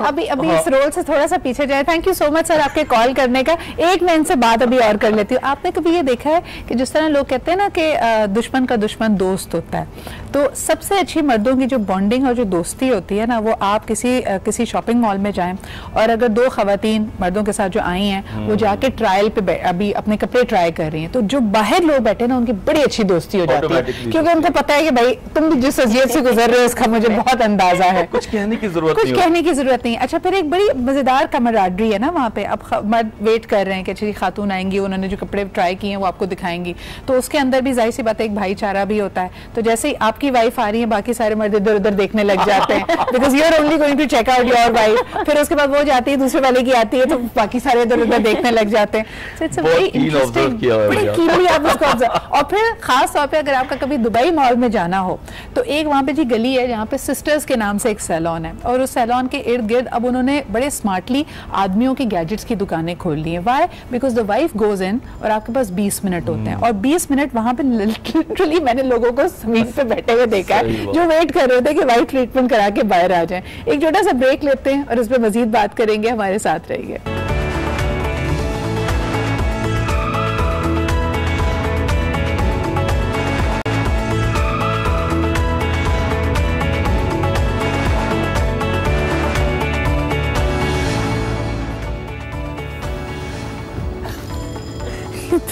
अभी इस रोल से थोड़ा सा पीछे जाए। Thank you so much sir आपके कॉल करने का। एक मैं इनसे बात अभी और कर लेती हूँ। आपने कभी ये देखा है कि जिस तरह लोग कहते हैं ना कि दुश्मन का दुश्मन दोस्त होता है, तो सबसे अच्छी मर्दों की जो बॉन्डिंग और जो दोस्ती होती है ना, वो आप किसी शॉपिंग मॉल में जाएं और अगर 2 खवातीन मर्दों के साथ जो आई हैं वो जाके ट्रायल पे अभी अपने कपड़े ट्राई कर रही हैं, तो जो बाहर लोग बैठे ना उनकी बड़ी अच्छी दोस्ती हो जाती है। क्योंकि उनको पता है कि भाई तुम भी जिस अजियत से गुजर रहे हो उसका मुझे बहुत अंदाजा है। कुछ कहने की जरूरत नहीं। अच्छा, फिर एक बड़ी मजेदार कमराडरी है ना वहाँ पे। अब मर्द वेट कर रहे हैं कि अच्छी खातून आएंगी, उन्होंने जो कपड़े ट्राई किए हैं वो आपको दिखाएंगी, तो उसके अंदर भी जाहिर सी बात है एक भाईचारा भी होता है। तो जैसे ही आपकी वाइफ आ रही है, बाकी सारे मर्द इधर उधर देखने लग जाते हैं, because you are only going to check out your wife. फिर उसके बाद वो जाती है, दूसरे वाले की आती है, तो बाकी सारे इधर उधर देखने लग जाते हैं। So it's a very interesting, बड़ी कीमती आप उसको ऑब्जर्व। और फिर खास तौर पे अगर आपका कभी दुबई मॉल में जाना हो तो एक वहाँ पे जी गली है जहाँ पे सिस्टर्स के नाम से एक सैलून है, और उस सैलून के इर्द गिर्द अब उन्होंने बड़े स्मार्टली आदमियों की गैजेट्स की दुकानें खोल ली हैं। Why? Because the wife goes in और आपके पास 20 मिनट होते हैं, और 20 मिनट वहाँ पे लिटरली मैंने लोगों को जमीन पे बैठे हुए देखा है जो वेट कर रहे थे कि वाइफ ट्रीटमेंट करा के बाहर आ जाए। एक छोटा सा ब्रेक लेते हैं और इस पर मजीद बात करेंगे, हमारे साथ रहिए।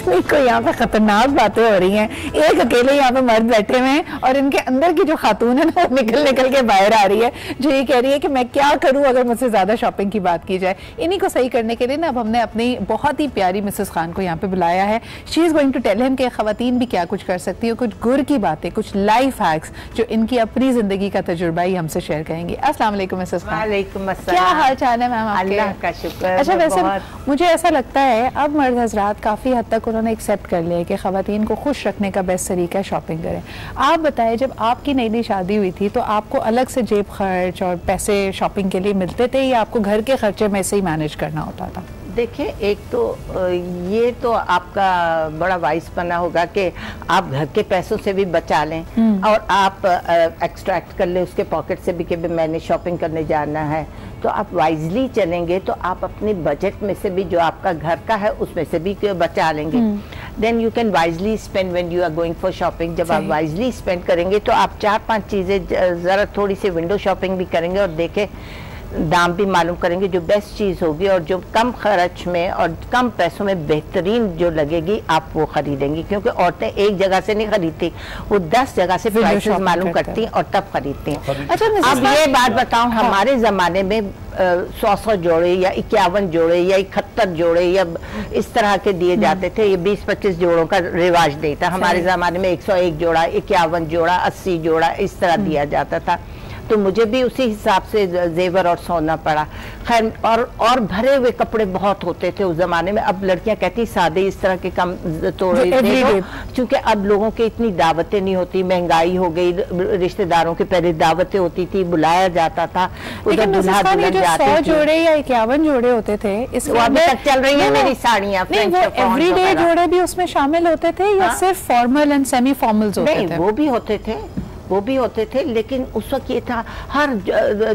कोई यहाँ पे खतरनाक बातें हो रही हैं। एक अकेले यहाँ पे मर्द बैठे हुए हैं और इनके अंदर की जो खातून है ना वो निकल के बाहर आ रही है, जो ये कह रही है कि मैं क्या करूँ अगर मुझसे ज्यादा शॉपिंग की बात की जाए। इन्हीं को सही करने के लिए ना अब हमने अपनी बहुत ही प्यारी मिसेस खान को यहाँ पे बुलाया है। She is going to tell him कि खवातीन भी क्या कुछ कर सकती है, कुछ गुर की बातें, कुछ लाइफ हैक्स जो इनकी अपनी जिंदगी का तजुर्बा ही हमसे शेयर करेंगे। अस्सलाम वालेकुम मिसेस खान। वालेकुम अस्सलाम। क्या हाल चाल है मैम? अल्लाह का शुक्र। अच्छा, वैसे मुझे ऐसा लगता है अब मर्द हजरात काफी हद तक उन्होंने एक्सेप्ट कर लिया कि खवातीन को खुश रखने का बेस्ट तरीका है शॉपिंग करें। आप बताएं, जब आपकी नई नई शादी हुई थी तो आपको अलग से जेब खर्च और पैसे शॉपिंग के लिए मिलते थे या आपको घर के खर्चे में से ही मैनेज करना होता था? देखिए, एक तो ये तो आपका बड़ा वाइस बना होगा कि आप घर के पैसों से भी बचा लें और आप एक्सट्रैक्ट कर ले उसके पॉकेट से भी कि मैंने शॉपिंग करने जाना है, तो आप वाइजली चलेंगे तो आप अपने बजट में से भी जो आपका घर का है उसमें से भी बचा लेंगे। Then you can wisely spend when you are going for shopping. जब आप वाइजली स्पेंड करेंगे तो आप 4-5 चीज़ें ज़रा थोड़ी सी विंडो शॉपिंग भी करेंगे और देखें दाम भी मालूम करेंगे जो बेस्ट चीज़ होगी और जो कम खर्च में और कम पैसों में बेहतरीन जो लगेगी आप वो खरीदेंगी, क्योंकि औरतें एक जगह से नहीं खरीदती, वो 10 जगह से प्राइसेस मालूम करती हैं और तब खरीदती हैं। अच्छा, अब ये बात बताऊं, हमारे ज़माने में 100 जोड़े या 51 जोड़े या 71 जोड़े या इस तरह के दिए जाते थे। ये 20-25 जोड़ों का रिवाज नहीं था हमारे ज़माने में। 101 जोड़ा, 51 जोड़ा, 80 जोड़ा इस तरह दिया जाता था, तो मुझे भी उसी हिसाब से जेवर और सोना पड़ा। खैर, और भरे हुए कपड़े बहुत होते थे उस जमाने में। अब लड़कियां कहती सादे इस तरह के कम तोड़े, क्योंकि अब लोगों की इतनी दावतें नहीं होती, महंगाई हो गई, रिश्तेदारों के पहले दावतें होती थी, बुलाया जाता था, उधर दूल्हा दुल्हन जाते थे। 100 जोड़े या 51 जोड़े होते थे, इसमें अभी तक चल रही है मेरी साड़ियाँ। एवरीडे जोड़े भी उसमें शामिल होते थे या सिर्फ फॉर्मल एंड सेमी फॉर्मल्स होते थे? वो भी होते थे, वो भी होते थे, लेकिन उस वक्त ये था हर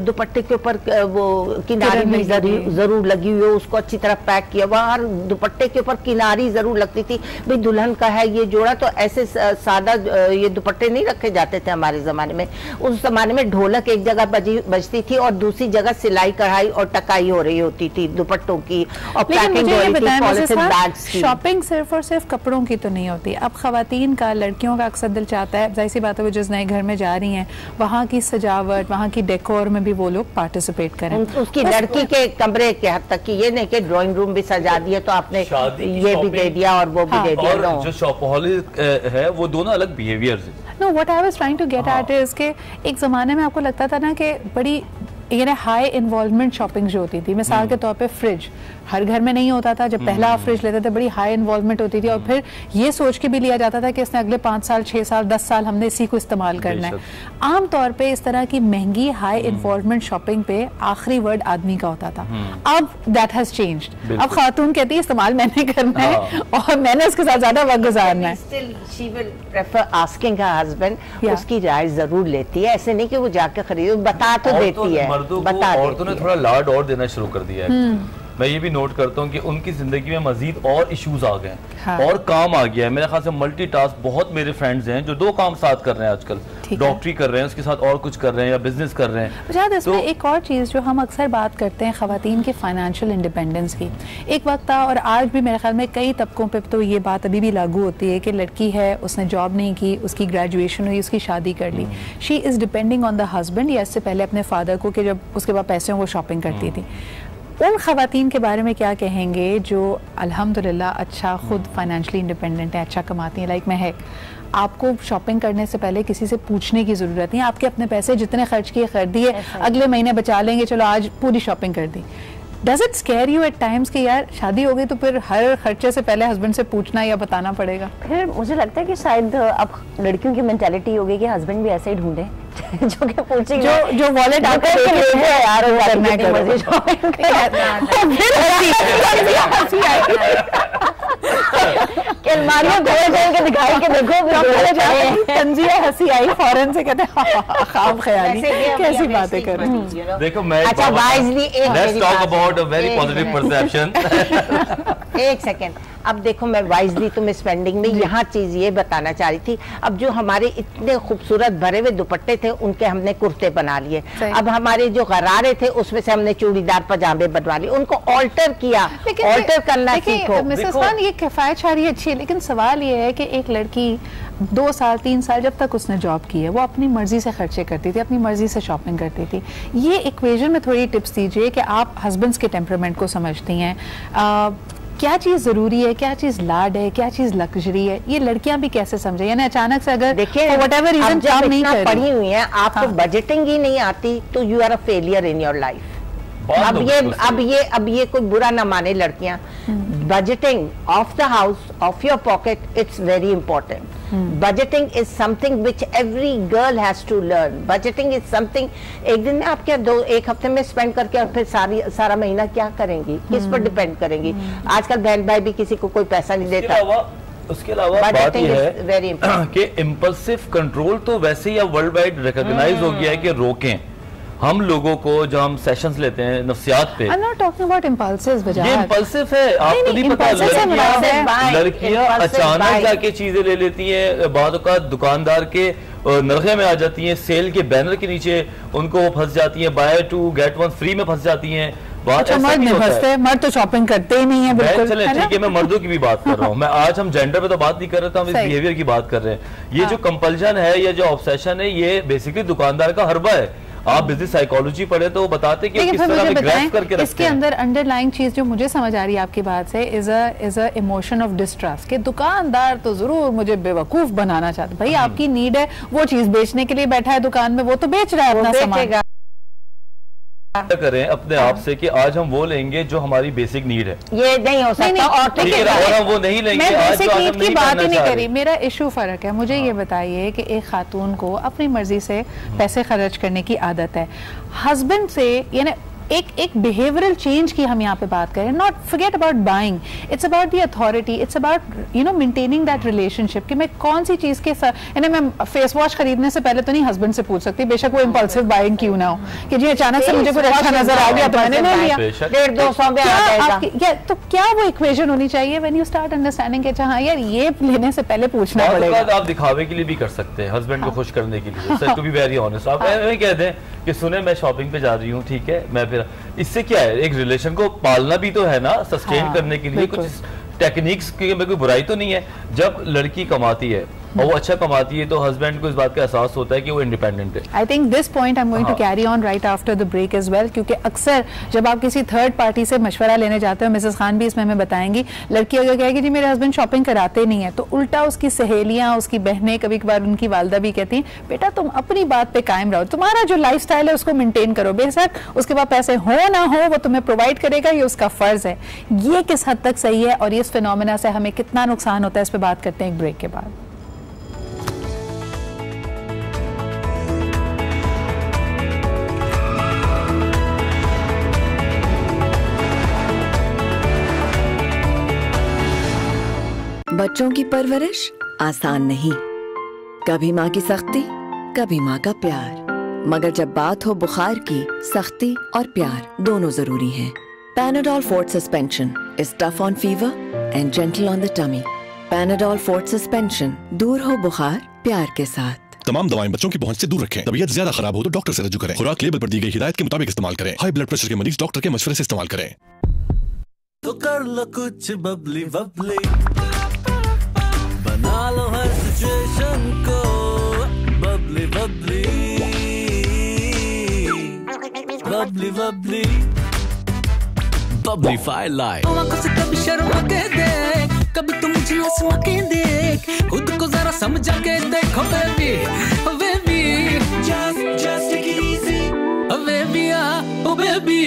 दुपट्टे के ऊपर वो किनारी भी जरूर लगी हुई हो, उसको अच्छी तरह पैक किया हुआ, हर दुपट्टे के ऊपर किनारी जरूर लगती थी। भाई दुल्हन का है ये जोड़ा, तो ऐसे सादा ये दुपट्टे नहीं रखे जाते थे हमारे जमाने में। उस जमाने में ढोलक एक जगह बजती थी और दूसरी जगह सिलाई कढ़ाई और टकाई हो रही होती थी दुपट्टों की, और पैकिंग हो रही थी पॉलिथीन बैग्स की। शॉपिंग सिर्फ और सिर्फ कपड़ों की तो नहीं होती। अब खवातीन का, लड़कियों का अक्सर दिल चाहता है, जाहिर सी बात है वो जिस नए घर में जा रही हैं वहाँ की सजावट, वहाँ की डेकोर में भी वो लोग पार्टिसिपेट करें। उसकी लड़की के कमरे के हद तक की ये नहीं कि ड्राइंग रूम भी सजा दिया तो आपने ये भी दे दिया और वो भी दे दिया। और जो शॉपहॉलिक है वो दोनों अलग बिहेवियर है। No, what I was trying to get at is के एक जमाने में आपको लगता था ना कि बड़ी हाई इन्वॉल्वमेंट शॉपिंग जो होती थी। मिसाल के तौर पे फ्रिज हर घर में नहीं होता था। जब पहला आप फ्रिज लेते थे बड़ी हाई इन्वॉल्वमेंट होती थी, और फिर ये सोच के भी लिया जाता था कि इसने अगले 5 साल, 6 साल, 10 साल हमने इसी को इस्तेमाल करना है। आम तौर पे इस तरह की महंगी हाई इन्वॉल्वमेंट शॉपिंग पे आखिरी वर्ड आदमी का होता था। अब दैट हैज चेंज्ड। अब खातून कहती है इस्तेमाल मैंने करना है और मैंने उसके साथ ज्यादा वक्त गुजारना है। Still, she will prefer asking her husband, उसकी राय जरूर लेती है, ऐसे नहीं कि वो जाके खरीदे, बता तो देती है। औरतों ने थोड़ा लाड और देना शुरू कर दिया है। मैं ये भी नोट करता हूँ कि उनकी ज़िंदगी में मज़ीद और इश्यूज आ गए हैं और काम आ गया है। मेरे ख्याल से मल्टीटास्क बहुत मेरे फ्रेंड्स हैं जो 2 काम साथ कर रहे हैं आजकल, डॉक्टरी कर रहे हैं, उसके साथ और कुछ कर रहे हैं या बिजनेस कर रहे हैं। शायद इसमें एक और चीज़ जो हम अक्सर बात करते हैं ख़वातीन की फाइनेंशियल इंडिपेंडेंस की, एक वक्त था और आज भी मेरे ख्याल में कई तबकों पे तो ये बात अभी भी लागू होती है कि लड़की है, उसने जॉब नहीं की, उसकी ग्रेजुएशन हुई, उसकी शादी कर ली, she is depending on the husband या इससे पहले अपने फादर को, कि जब उसके बाद पैसे वो शॉपिंग करती थी। उन ख़वातीन के बारे में क्या कहेंगे जो अल्हम्दुलिल्लाह अच्छा खुद फाइनेंशियली इंडिपेंडेंट है, अच्छा कमाती हैं? लाइक महक, आपको शॉपिंग करने से पहले किसी से पूछने की ज़रूरत नहीं, आपके अपने पैसे जितने खर्च किए कर दिए, अगले महीने बचा लेंगे, चलो आज पूरी शॉपिंग कर दी। Does it scare you at times कि यार शादी हो गई तो फिर हर खर्चे से पहले हस्बैंड से पूछना या बताना पड़ेगा? फिर मुझे लगता है कि शायद अब लड़कियों की मेंटालिटी हो गई कि हस्बैड भी ऐसे ही ढूंढे जो कि पूछेंगे, जो वॉलेट आकर के लिए है यार वो करना अलमारियों खोल के दिखाई के देखो, तंजिया हंसी आई फौरन से, कहते हैं ख्वाब ख्याली कैसी बातें कर रहे हैं। देखो मैं अच्छा wisely let's talk about a very positive perception. एक सेकेंड, अब देखो मैं वाइजली तुम्हें स्पेंडिंग में यहाँ चीज ये बताना चाह रही थी, अब जो हमारे इतने खूबसूरत भरे हुए दुपट्टे थे उनके हमने कुर्ते बना लिए, अब हमारे जो गरारे थे उसमें से हमने चूड़ीदार पजामे बनवा लिए, उनको ऑल्टर किया, ऑल्टर करना सीखो। मिसेस खान ये किफायतशारी अच्छी है, लेकिन सवाल ये है कि एक लड़की 2 साल 3 साल जब तक उसने जॉब की है वो अपनी मर्जी से खर्चे करती थी, अपनी मर्जी से शॉपिंग करती थी। ये इक्वेशन में थोड़ी टिप्स दीजिए कि आप हस्बैंड्स के टेम्परामेंट को समझती हैं, क्या चीज़ ज़रूरी है, क्या चीज़ लाड है, क्या चीज़ लग्जरी है, ये लड़कियां भी कैसे समझे? यानी अचानक से अगर देखिए व्हाटएवर रीजन काम नहीं कर पढ़ी हुई है, आपको बजटिंग ही नहीं आती तो you are a failure in your life. अब ये कोई बुरा ना माने लड़कियां, budgeting of the house, of your pocket, it's very important. Budgeting is something which every girl has to learn. Budgeting is something, एक दिन में आप क्या 1 हफ्ते में स्पेंड करके और फिर सारा महीना क्या करेंगी, किस पर डिपेंड करेंगी? आजकल बहन भाई भी किसी को कोई पैसा नहीं देता। उसके अलावा बात यह है कि इम्पल्सिव कंट्रोल तो वैसे ही अब वर्ल्ड वाइड रिकॉग्नाइज हो गया है कि रोकें हम लोगों को। जब हम सेशंस लेते हैं नफ्सियात पे, I'm not talking about impulsives, ये इम्पल्सिव है, आपको नहीं पता। लड़कियां अचानक जाके चीजें ले लेती हैं, बाद का दुकानदार के नरखे में आ जाती हैं, सेल के बैनर के नीचे उनको फंस जाती हैं, बाय 2 गेट 1 फ्री में फंस जाती हैं। अच्छा, मर्द नहीं फंसते, मर्द तो शॉपिंग करते ही नहीं है बिल्कुल। चले ठीक है, मैं मर्दों की भी बात कर रहा हूँ, मैं आज हम जेंडर पे तो बात नहीं कर रहे थे, हम इस बिहेवियर की बात कर रहे हैं। ये जो कंपल्शन है या जो ऑब्सेशन है, ये बेसिकली दुकानदार का हरबा है। आप बिजनेस साइकोलॉजी पढ़े तो बताते कि किस तरह से ग्रैस्प करके रखते हैं। इसके अंदर अंडरलाइंग चीज जो मुझे समझ आ रही है आपकी बात से is a emotion of distrust कि दुकानदार तो जरूर मुझे बेवकूफ बनाना चाहता। भाई आपकी नीड है, वो चीज बेचने के लिए बैठा है दुकान में, वो तो बेच रहा है अपना सामान। करें अपने आप से कि आज हम वो लेंगे जो हमारी बेसिक नीड है, ये नहीं हो सकता। और हम वो नहीं लेंगे। मैं बेसिक नीड की बात ही नहीं करी, मेरा इशू फर्क है। मुझे ये बताइए कि एक खातून को अपनी मर्जी से पैसे खर्च करने की आदत है, हस्बैंड से यानी एक बिहेवियरल चेंज की हम यहाँ पे बात करें, not forget about buying, it's about the authority, it's about maintaining that relationship कि मैं कौन सी चीज के साथ, यानी मैं फेस वॉश खरीदने से पहले तो नहीं हस्बैंड से पूछ सकती, बेशक वो इम्पल्सिव बाइंग क्यों ना हो, कि जी अचानक से मुझे कुछ अच्छा नजर आ गया तो मैंने ले लिया, 150-200 में आ जाएगा। तो क्या वो इक्वेशन होनी चाहिए व्हेन यू स्टार्ट अंडरस्टैंडिंग कि हाँ यार ये लेने से पहले पूछना पड़ेगा। आप दिखावे के लिए भी कर सकते हैं, हस्बैंड को खुश करने के लिए, टू बी वेरी ऑनेस्ट। आप कहते हैं कि सुने मैं शॉपिंग पे जा रही हूँ, ठीक है, मैं फिर इससे क्या है, एक रिलेशन को पालना भी तो है ना, सस्टेन करने के लिए कुछ टेक्निक्स की कोई बुराई तो नहीं है। जब लड़की कमाती है और वो अच्छा कमाती है तो हस्बैंड को इस बात का एहसास होता है कि वो इंडिपेंडेंट है। I think this point I am going to carry on right after the break as well, क्योंकि अक्सर जब आप किसी थर्ड पार्टी से मशवरा लेने जाते हो, मिसेस खान भी इसमें हमें बताएंगी, लड़की अगर कहेगी जी मेरे हस्बैंड शॉपिंग कराते नहीं है, तो उल्टा उसकी सहेलियां, उसकी बहनें, कभी कभार उनकी वालदा भी कहती हैं बेटा तुम अपनी बात पे कायम रहो, तुम्हारा जो लाइफ स्टाइल है उसको मेंटेन करो, बेशक उसके बाद पैसे हो ना हो वो तुम्हें प्रोवाइड करेगा, ये उसका फर्ज है। ये किस हद तक सही है और इस फिनोमेना से हमें कितना नुकसान होता है, इस पर बात करते हैं एक ब्रेक के बाद। बच्चों की परवरिश आसान नहीं, कभी माँ की सख्ती, कभी माँ का प्यार, मगर जब बात हो बुखार की, सख्ती और प्यार दोनों जरूरी हैं। Panadol Fort Suspension is tough on fever and gentle on the tummy. Panadol Fort Suspension, दूर हो बुखार प्यार के साथ। तमाम दवाएं बच्चों की पहुंच से दूर रखें। तबीयत ज्यादा खराब हो तो डॉक्टर से रजू करें। खुराक लेबल पर दी गई हिदायत के मुताबिक इस्तेमाल करें। हाई ब्लड प्रेशर के मरीज डॉक्टर के मशवरे से इस्तेमाल करें। तो कर लो कुछ बबली बबली, बना लो हर सिचुएशन को बबली बबली बबली बबली बबली फाइल लाइट। आंखों से कभी शर्मा के देख, कभी तुम मुझे आसमा के देख, खुद को जरा समझा के देखो baby baby, just take it easy baby, oh baby.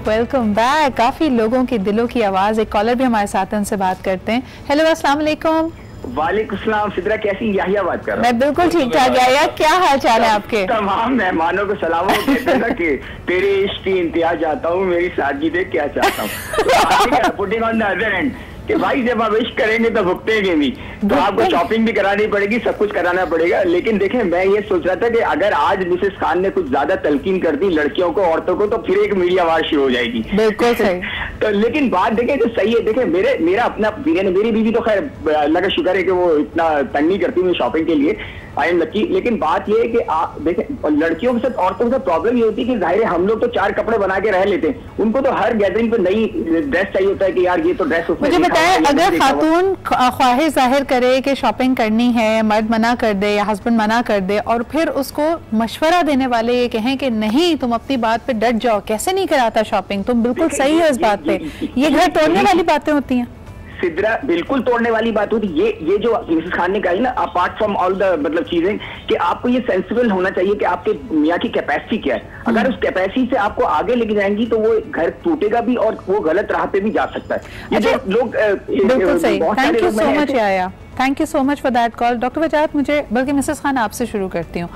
Welcome back. काफी लोगों की दिलों की आवाज, एक कॉलर भी हमारे साथ है, उनसे बात करते हैं। हेलो अस्सलाम वालेकुम। वालेकुम सलाम। सिद्रा कैसी? याहिया बात कर रहा हूँ। मैं बिल्कुल ठीक ठाक। याहिया, क्या हाल चाल है आपके? तमाम मेहमानों को सलाम। कहते हैं ना कि तेरे इश्क की इंतहा चाहता हूँ, मेरी सादगी देख क्या चाहता हूँ। Putting on the other and कि भाई जब आप इश्क करेंगे तो भुगतेंगे भी, तो आपको शॉपिंग भी करानी पड़ेगी, सब कुछ कराना पड़ेगा। लेकिन देखें, मैं ये सोच रहा था कि अगर आज मिसेस खान ने कुछ ज्यादा तलकीन कर दी लड़कियों को, औरतों को, तो फिर एक मीडिया वार शुरू हो जाएगी। बिल्कुल सही। तो लेकिन बात देखें तो सही है। देखें, मेरा अपना ओपिनियन है। मेरी बीवी तो खैर अल्लाह का शुक्र है कि वो इतना तंग नहीं करती मुझे शॉपिंग के लिए, आई एम लकी। लेकिन बात ये है कि आप देखें, लड़कियों के साथ औरतों के साथ प्रॉब्लम ये होती है कि जाहिर है हम लोग तो 4 कपड़े बना के रह लेते हैं, उनको तो हर गैदरिंग पे नई ड्रेस चाहिए होता है कि यार ये तो ड्रेस उसमें। मुझे बताएं, अगर खातून ख्वाहिश जाहिर करे कि शॉपिंग करनी है, मर्द मना कर दे या हस्बैंड मना कर दे, और फिर उसको मशवरा देने वाले ये कहें कि नहीं तुम अपनी बात पे डट जाओ, कैसे नहीं कराता शॉपिंग, तुम बिल्कुल सही हो इस बात पे, ये घर तोड़ने वाली बातें होती हैं। सिद्रा, बिल्कुल तोड़ने वाली बात होती है। ये जो मिसेस खान ने कही ना, अपार्ट फ्रॉम ऑल द मतलब चीजें, कि आपको ये सेंसिबल होना चाहिए कि आपके मियाँ की कैपेसिटी क्या है। अगर उस कैपेसिटी से आपको आगे लेके जाएंगी तो वो घर टूटेगा भी और वो गलत राह पे भी जा सकता है। ये जो लोग बिल्कुल सही। थैंक यू सो मच आया, thank you so much for that call. Doctor वजाहत, मुझे बल्कि मिसेस खान आपसे शुरू करती हूँ।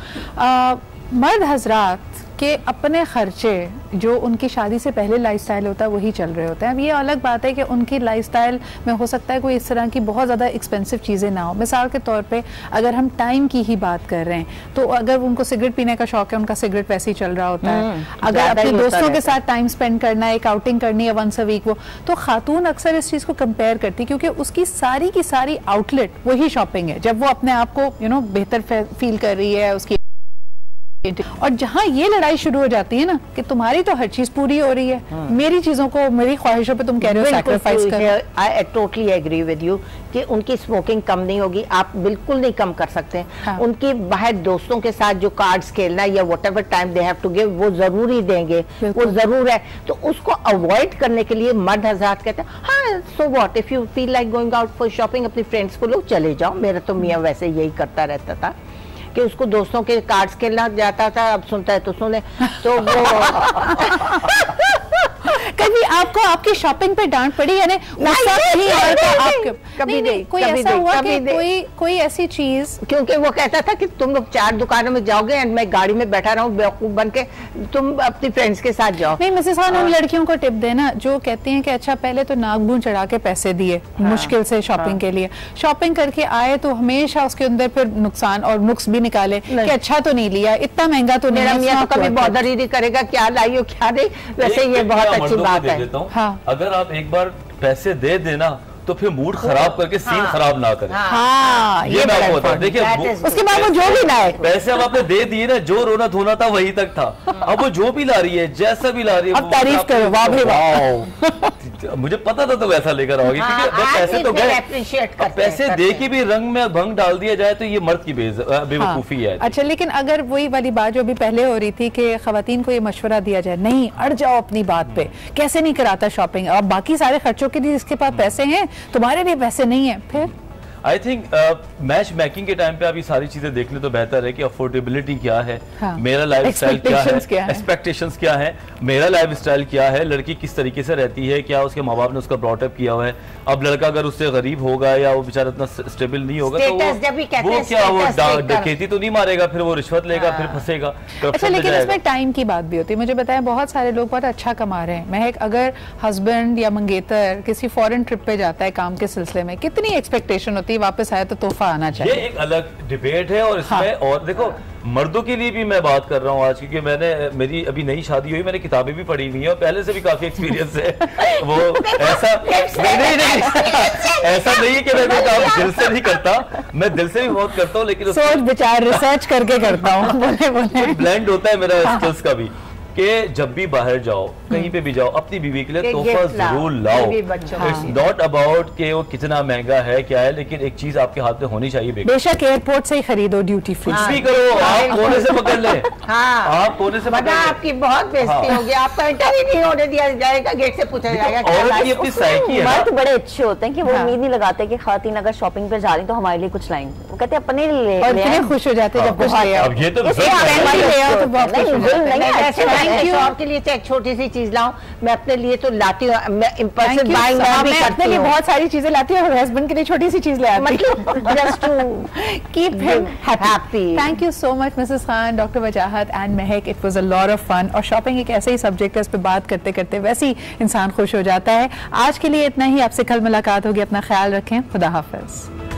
मर्द हजरात के अपने खर्चे जो उनकी शादी से पहले लाइफस्टाइल होता है वही चल रहे होते हैं। अब ये अलग बात है कि उनकी लाइफस्टाइल में हो सकता है कोई इस तरह की बहुत ज़्यादा एक्सपेंसिव चीज़ें ना हो। मिसाल के तौर पे अगर हम टाइम की ही बात कर रहे हैं तो अगर उनको सिगरेट पीने का शौक है, उनका सिगरेट वैसे ही चल रहा होता है। अगर अपने दोस्तों के साथ टाइम स्पेंड करना है, एक आउटिंग करनी है वंस अ वीक, वो तो खातून अक्सर इस चीज़ को कंपेयर करती क्योंकि उसकी सारी की सारी आउटलेट वही शॉपिंग है। जब वो अपने आप को बेहतर फील कर रही है उसकी, और जहां ये लड़ाई शुरू हो जाती है ना कि तुम्हारी तो हर चीज पूरी हो रही है, मेरी चीजों को, मेरी ख्वाहिशों पे तुम कह रहे हो सैक्रिफाइस कर। I totally agree with you कि उनकी स्मोकिंग कम नहीं होगी, आप बिल्कुल नहीं कम कर सकते। हाँ। उनकी बाहर दोस्तों के साथ जो कार्ड्स खेलना या whatever time they have to give, वो जरूरी देंगे, वो जरूर है। तो उसको अवॉइड करने के लिए मर्द हज़रात कहते हैं हाँ so what, if you feel like going out for shopping, अपनी फ्रेंड्स को लो चले जाओ। मेरा तो मियाँ वैसे यही करता रहता था कि उसको दोस्तों के कार्ड्स खेलना जाता था, अब सुनता है तो सुने। तो वो कभी आपको आपकी शॉपिंग पे डांट पड़ी, यानी कोई ऐसा हुआ कि कोई ऐसी चीज, क्योंकि वो कहता था कि तुम लोग 4 दुकानों में जाओगे एंड मैं गाड़ी में बैठा रहूं बेवकूफ बन के, तुम अपनी फ्रेंड्स के साथ जाओ। नहीं मिसेस खान, हम लड़कियों को टिप देना जो कहती हैं कि अच्छा पहले तो नागबून चढ़ा के पैसे दिए मुश्किल से शॉपिंग के लिए, शॉपिंग करके आए तो हमेशा उसके अंदर फिर नुकसान और नुक्स भी निकाले कि अच्छा तो नहीं लिया, इतना महंगा तो नहीं। मेरा मियां तो कभी बॉदर ही नहीं करेगा क्या लाई हो क्या नहीं। वैसे ये बहुत अच्छी बात है। हाँ। अगर आप एक बार पैसे दे देना तो फिर मूड खराब करके सीन खराब ना करें। हाँ, ये मैं आपको बता, देखिए उसके बाद वो जो भी लाए पैसे अब आपने दे दिए ना, जो रोना धोना था वही तक था। अब वो जो भी ला रही है, जैसा भी ला रही है, अब तारीफ करो, वाह भाई वाह। मुझे पता था तो वैसा लेकर आओगी, क्योंकि पैसे तो गए, पैसे दे के भी रंग में भंग डाल दिया जाए तो ये मर्द की बेवकूफी है। अच्छा, लेकिन अगर वही वाली बात जो अभी पहले हो रही थी कि खवातीन को ये मशवरा दिया जाए, नहीं अड़ जाओ अपनी बात पे, कैसे नहीं कराता शॉपिंग, अब बाकी सारे खर्चों के लिए जिसके पास पैसे हैं तुम्हारे लिए पैसे नहीं है, फिर आई थिंक मैच मेकिंग के टाइम पे आप ये सारी चीजें देख ले तो बेहतर है कि अफोर्डेबिलिटी क्या है, मेरा लाइफ स्टाइल क्या है, एक्सपेक्टेशंस क्या है, मेरा लाइफ स्टाइल क्या है, लड़की किस तरीके से रहती है, क्या उसके माँ बाप ने उसका ब्रॉटअप किया हुआ है। अब लड़का अगर उससे गरीब होगा या वो बेचारा इतना स्टेबल नहीं होगा तो वो क्या वो डकैती तो नहीं मारेगा, फिर वो रिश्वत लेगा, फिर फंसेगा। अच्छा, लेकिन इसमें टाइम की बात भी होती है। मुझे बताया बहुत सारे लोग बहुत अच्छा कमा रहे हैं। महक, अगर हस्बैंड या मंगेतर किसी फॉरेन ट्रिप पे जाता है काम के सिलसिले में, कितनी एक्सपेक्टेशन होती है वापस आए तो तोहफा आना चाहिए? ये एक अलग डिबेट है और इसमें और देखो मर्दों के लिए भी मैं बात कर रहा हूँ आज, क्योंकि मेरी अभी नई शादी हुई, मैंने किताबें भी पढ़ी हुई हैं और पहले से भी काफी एक्सपीरियंस है। वो ऐसा नहीं है कि मैं कोई काम दिल से नहीं करता, मैं दिल से भी बहुत करता हूँ, लेकिन सोच विचार रिसर्च करके करता हूँ। ब्लेंड होता है मेरा स्किल्स का भी कि जब भी बाहर जाओ, कहीं पे भी जाओ, अपनी बीवी के लिए तोहफा जरूर लाओ। इट्स नॉट अबाउट कि वो कितना महंगा है क्या है, लेकिन एक चीज आपके हाथ में होनी चाहिए। बेशक एयरपोर्ट से ही खरीदो, ड्यूटी फ्री। कुछ भी करो, आप कोने से पकड़ ले। आप कोने से पकड़ ले। आपकी बहुत बेइज्जती होगी, आपका एंटर ही नहीं होने दिया जाएगा, गेट से पूछा जाएगा। औरत की अपनी साइकी है। मर्द बड़े अच्छे होते हैं कि वो उम्मीद नहीं लगाते कि खातिन अगर शॉपिंग पे जा रही तो हमारे लिए कुछ लाएंगे, वो कहते हैं अपने लिए और कितने खुश हो जाते हैं जब कुछ ले आओ। अब ये तो आपके लिए चाहे छोटी सी चीज लाऊं, मैं अपने लिए तो लाती हूँ, मैं इम्पल्सिव बाइंग भी अपने लिए बहुत सारी चीजें लाती हूँ और हस्बैंड के लिए छोटी सी चीज ले आती हूँ, just to keep him happy. Thank you so much Mrs Khan, doctor Wajahat and Mehak. It was a lot of fun. और शॉपिंग एक ऐसे ही सब्जेक्ट है, उस पर बात करते करते वैसे ही इंसान खुश हो जाता है। आज के लिए इतना ही, आपसे कल मुलाकात होगी। अपना ख्याल रखें। खुदा हाफिज।